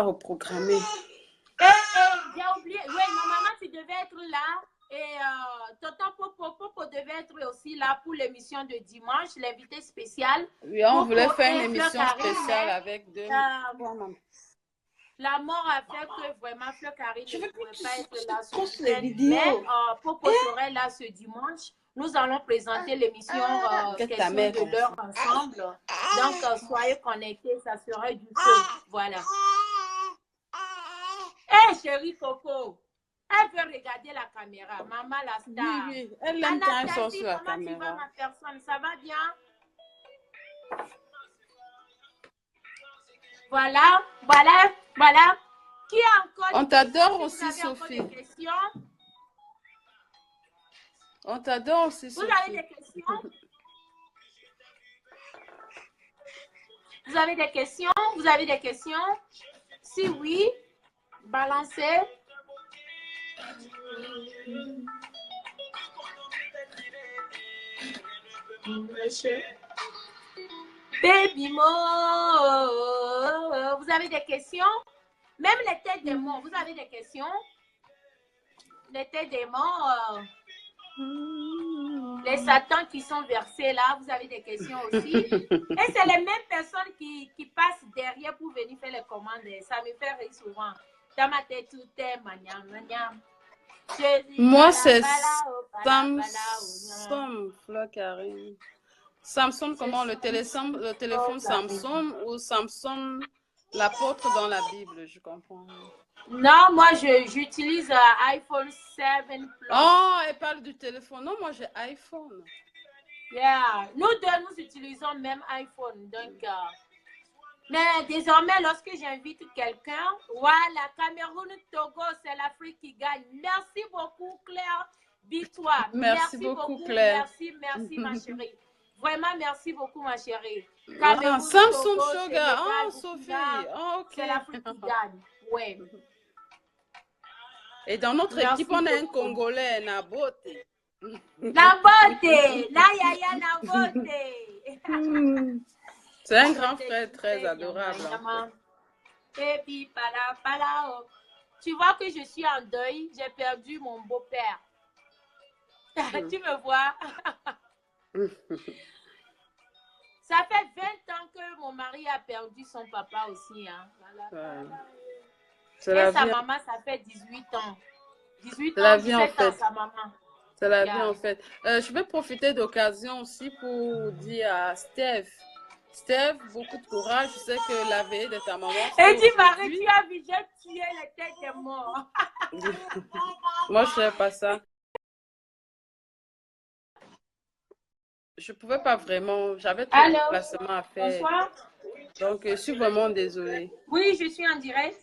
reprogrammer. J'ai oublié. Oui, normalement, tu devais être là. Et Tonton Popo devait être aussi là pour l'émission de dimanche, l'invité spécial. Oui, on voulait faire une émission spéciale avec deux. La mort a fait que vraiment Fleur Karine ne pouvait pas être là ce week-end. Mais Popo serait là ce dimanche. Nous allons présenter l'émission question de l'heure ensemble. Donc, soyez connectés, ça serait du feu. Voilà. Hé, chérie Coco! Elle veut regarder la caméra. Maman, la star. Oui, elle aime quand elles sont sur la caméra. Comment tu vas, ma personne? Ça va bien? Voilà. Qui a encore On t'adore aussi, Sophie. On t'adore aussi, Sophie. Vous avez des questions? Vous avez des questions? Vous avez des questions? Si oui, balancez. Baby Mo, vous avez des questions? Même les têtes des mots, vous avez des questions? Les têtes des mots, les satans qui sont versés là, vous avez des questions aussi? Et c'est les mêmes personnes qui passent derrière pour venir faire les commandes. Ça me fait rire souvent. Dans ma tête, tout est maniam. Moi, c'est Samsung, Fleur Karine. Samsung, comment le téléphone Samsung ou Samsung, l'apôtre dans la Bible, je comprends. Non, moi, j'utilise iPhone 7 Plus. Oh, elle parle du téléphone. Non, moi, j'ai iPhone. Yeah, nous deux, nous utilisons même iPhone. Donc, mais désormais, lorsque j'invite quelqu'un, voilà, Cameroun, Togo, c'est l'Afrique qui gagne. Merci beaucoup, Claire Bitois. Merci beaucoup, Claire. Merci, ma chérie. Vraiment, merci beaucoup, ma chérie. Cameroun, Samsung Sugar. Oh, Sophie. Oh, ok. C'est l'Afrique qui gagne. Ouais. Et dans notre équipe, on a un Congolais, Nabote. Nabote. Nayaya Nabote. C'est un grand frère très adorable. Et puis, tu vois que je suis en deuil. J'ai perdu mon beau-père. Tu me vois? Ça fait 20 ans que mon mari a perdu son papa aussi. Hein. Voilà. C'est la sa vie. maman, ça fait 18 ans. 18 C'est la ans, vie en 17 ans, fait. sa maman. C'est la vie en fait. Je vais profiter d'occasion aussi pour dire à Steph. Steph, beaucoup de courage. Je sais que la veille de ta maman. Et dis Marie, tu as vu, j'ai tué les têtes des morts. Moi, je ne savais pas ça. Je ne pouvais pas vraiment. J'avais trop de déplacements à faire. Bonsoir. Donc, je suis vraiment désolée. Oui, je suis en direct.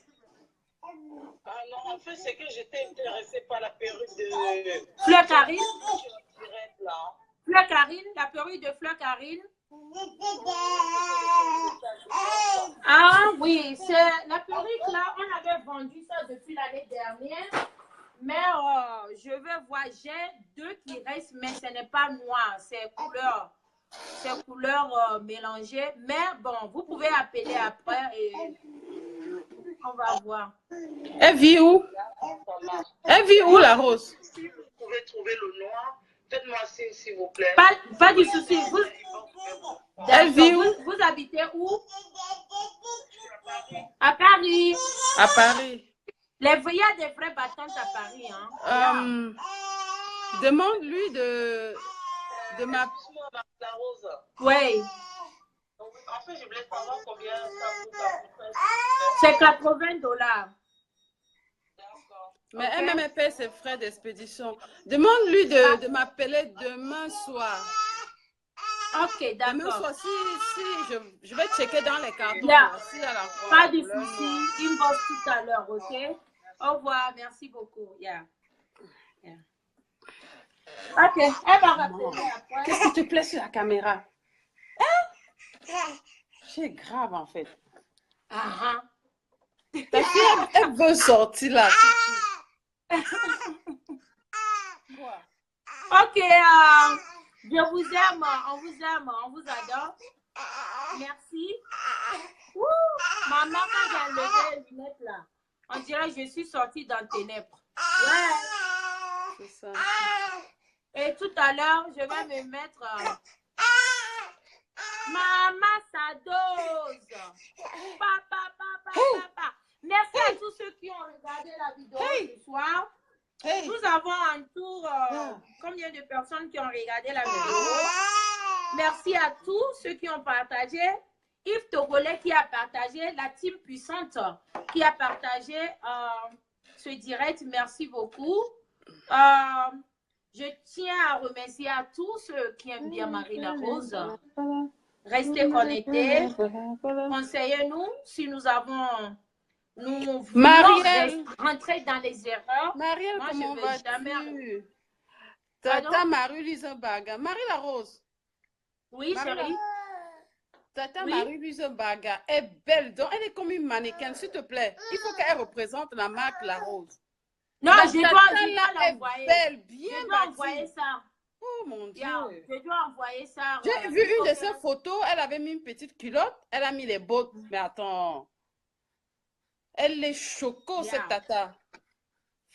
Alors, en fait, c'est que j'étais intéressée par la perruque de Fleur Karine. Fleur Karine, la perruque de Fleur Karine. Ah oui, c'est la perruque là, on avait vendu ça depuis l'année dernière. Mais je veux voir, j'ai 2 qui restent, mais ce n'est pas noir, c'est couleur mélangée. Mais bon, vous pouvez appeler après et on va voir. Elle vit où? Elle vit où, la rose? Si vous pouvez trouver le noir, faites-moi signe, s'il vous plaît. Pas du souci. Elle vit où? Vous habitez où? À Paris. À Paris. Il y a des vraies battantes à Paris. Hein? Demande-lui de ma... La rose. Oui. En fait, je voulais savoir combien ça coûte à peu près. C'est $80. Mais okay. Elle même paie ses frais d'expédition. Demande-lui de m'appeler demain soir. Ok, d'accord. Demain soir, si je vais checker dans les cartons. Yeah. Si elle a pas de souci. Inbox tout à l'heure, ok? Au revoir, merci beaucoup. Yeah. Ok, elle va rappeler après. Qu'est-ce qui te plaît sur la caméra? C'est grave en fait. Ta fille, elle veut sortir là. Ok, je vous aime, on vous adore. Merci. Maman, quand j'ai enlevé les lunettes là, on dirait que je suis sortie dans le ténèbres. Ouais. C'est ça. Et tout à l'heure, je vais me mettre... Maman, sa dose. Papa. Merci à tous ceux qui ont regardé la vidéo ce soir. Nous avons en tout combien de personnes qui ont regardé la vidéo. Merci à tous ceux qui ont partagé. Yves Togolais qui a partagé, la team puissante qui a partagé ce direct. Merci beaucoup. Je tiens à remercier à tous ceux qui aiment bien Marie-La Rose. Restez connectés. Conseillez-nous si nous avons... Nous voulons rentrer dans les erreurs. Marielle, moi, comment je vas-tu? jamais... Tata Marie-Lise Baga. Marie-La Rose. Oui, chérie. Tata Marie-Lise Baga est belle. Donc, elle est comme une mannequin. S'il te plaît, il faut qu'elle représente la marque La Rose. Non, je dois l'envoyer. Belle, bien je dois envoyer ça. Oh mon Dieu. Je dois envoyer ça. J'ai vu une de ses photos. Elle avait mis une petite culotte. Elle a mis les bottes. Mais attends. Elle est choco, cette tata.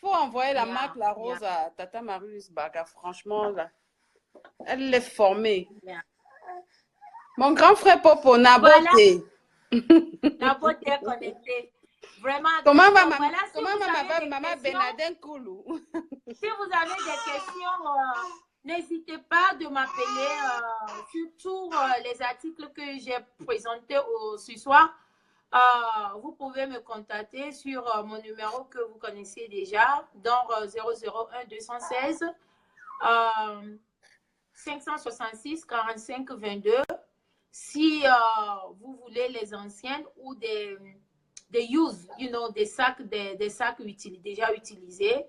Faut envoyer la marque La Rose à Tata Marie-Lise Baga. Franchement, là. Elle l'est formée. Mon grand frère Popo, Naboté. Naboté est connecté. Vraiment. Comment va maman Benadin Koulou? Si vous avez des questions, n'hésitez pas de m'appeler. Surtout les articles que j'ai présentés ce soir. Vous pouvez me contacter sur mon numéro que vous connaissez déjà, dans 001 216 566 45 22. Si vous voulez les anciennes ou des use, des sacs déjà utilisés,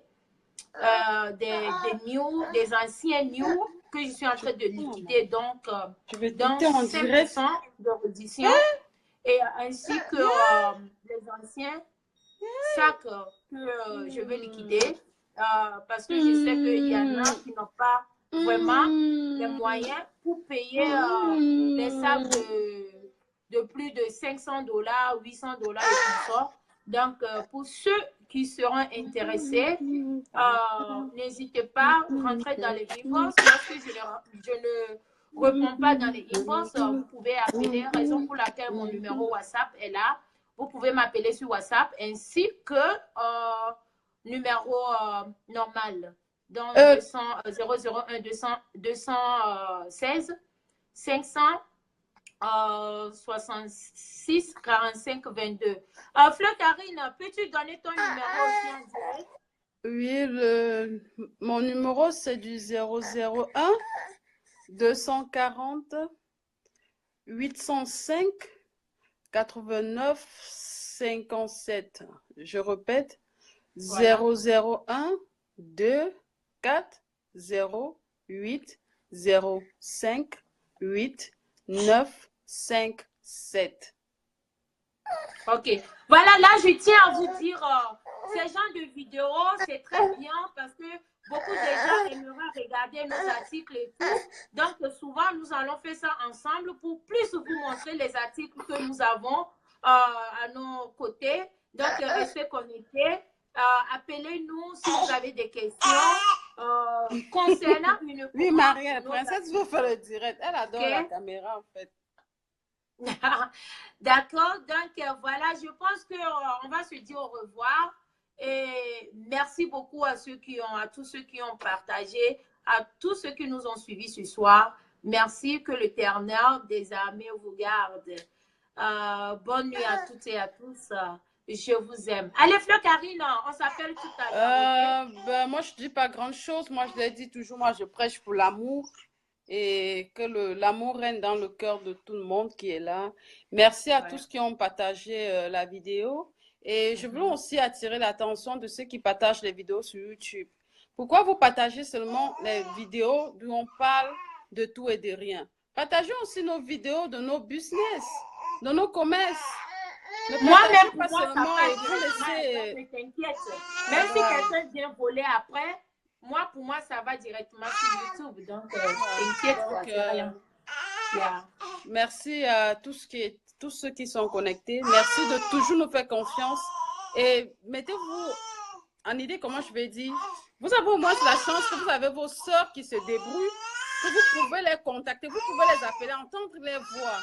des anciens new que je suis en train de liquider, donc dans 5% de réduction. Et ainsi que les anciens sacs que je vais liquider parce que je sais qu'il y en a qui n'ont pas vraiment les moyens pour payer les sacs de plus de $500, $800 et tout ça. Donc, pour ceux qui seront intéressés, n'hésitez pas à rentrer dans les inbox. Lorsque je ne réponds pas dans les inbox, vous pouvez appeler, raison pour laquelle mon numéro WhatsApp est là, vous pouvez m'appeler sur WhatsApp ainsi que numéro normal. Donc, 001 216 566 45 22. Fleur Karine, peux-tu donner ton numéro aussi en direct? Oui, mon numéro, c'est du 001 240 805 89 57. Je répète, Voilà. 001 2 4 0 8 0 5 8 9 5 7. Ok. Voilà, là, je tiens à vous dire, ces genres de vidéos, c'est très bien parce que beaucoup de gens aimeraient regarder nos articles et tout. Donc, souvent, nous allons faire ça ensemble pour plus vous montrer les articles que nous avons à nos côtés. Donc, restez connectés. Appelez-nous si vous avez des questions concernant une... Oui, Marie, la princesse veut faire le direct. Elle adore Okay. la caméra, en fait. D'accord, donc voilà, je pense qu'on va se dire au revoir et merci beaucoup à tous ceux qui ont partagé, à tous ceux qui nous ont suivis ce soir. Merci, que l'Éternel des armées vous garde. Bonne nuit à toutes et à tous. Je vous aime. Allez, Fleur Karine, on s'appelle tout à l'heure. Okay? Moi, je ne dis pas grand-chose. Moi, je l'ai dit toujours, moi, je prêche pour l'amour. Et que l'amour règne dans le cœur de tout le monde qui est là. Merci à tous qui ont partagé la vidéo. Et je veux aussi attirer l'attention de ceux qui partagent les vidéos sur YouTube. Pourquoi vous partagez seulement les vidéos où on parle de tout et de rien? Partagez aussi nos vidéos de nos business, de nos commerces. Moi-même, pas moi, seulement ça et vous laissez... mais t'inquiète. Même si quelqu'un vient voler après, moi, pour moi, ça va directement sur YouTube. Donc, t'inquiète, c'est rien. Yeah. Merci à tous ceux qui sont connectés. Merci de toujours nous faire confiance. Et mettez-vous en idée, comment je vais dire. Vous avez au moins la chance que vous avez vos sœurs qui se débrouillent, que vous pouvez les contacter, vous pouvez les appeler, entendre les voix,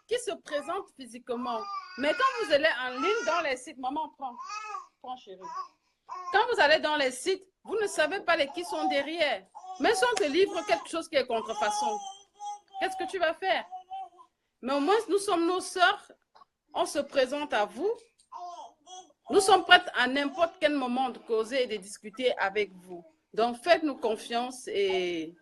qui se présentent physiquement. Mais quand vous allez en ligne dans les sites, maman, prends chérie. Quand vous allez dans les sites, vous ne savez pas qui sont derrière. Mais si on te livre quelque chose qui est contrefaçon, qu'est-ce que tu vas faire? Mais au moins, nous sommes nos sœurs. On se présente à vous. Nous sommes prêtes à n'importe quel moment de causer et de discuter avec vous. Donc, faites-nous confiance et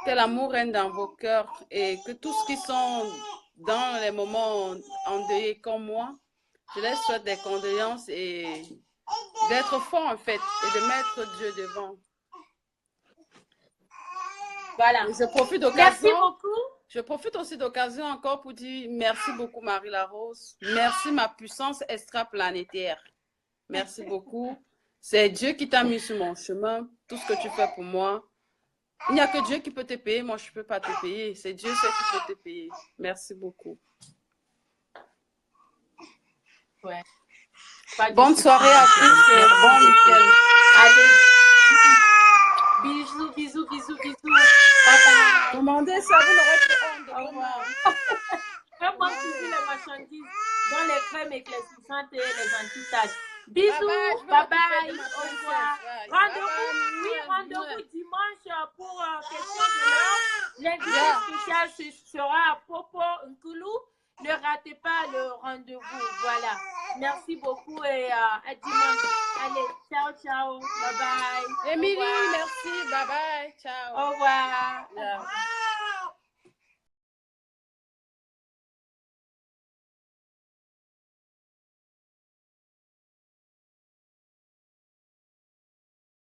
que l'amour règne dans vos cœurs et que tous ceux qui sont dans les moments endeuillés comme moi, je leur souhaite des condoléances et d'être fort en fait et de mettre Dieu devant. Voilà. Et je profite d'occasion. Merci beaucoup. Je profite aussi d'occasion encore pour dire merci beaucoup Marie Larose. Merci ma puissance extraplanétaire. Merci beaucoup. C'est Dieu qui t'a mis sur mon chemin. Tout ce que tu fais pour moi. Il n'y a que Dieu qui peut te payer. Moi, je ne peux pas te payer. C'est Dieu seul qui peut te payer. Merci beaucoup. Ouais. Bonne soirée à tous et bon week-end. Allez. Bisous, bisous, bisous, bisous. Demandez ça, vous n'aurez plus honte de moi. Fais-moi suivre les marchandises dans les crèmes éclaircissantes et les anti-taches. Bisous, bye bye, au revoir. Rendez-vous dimanche pour question de l'heure. L'invité spécial sera à Popo Nkoulou. Ne ratez pas le rendez-vous. Voilà. Merci beaucoup et à dimanche. Allez, ciao, ciao. Bye bye. Émilie, merci. Bye bye. Ciao. Au revoir. Yeah.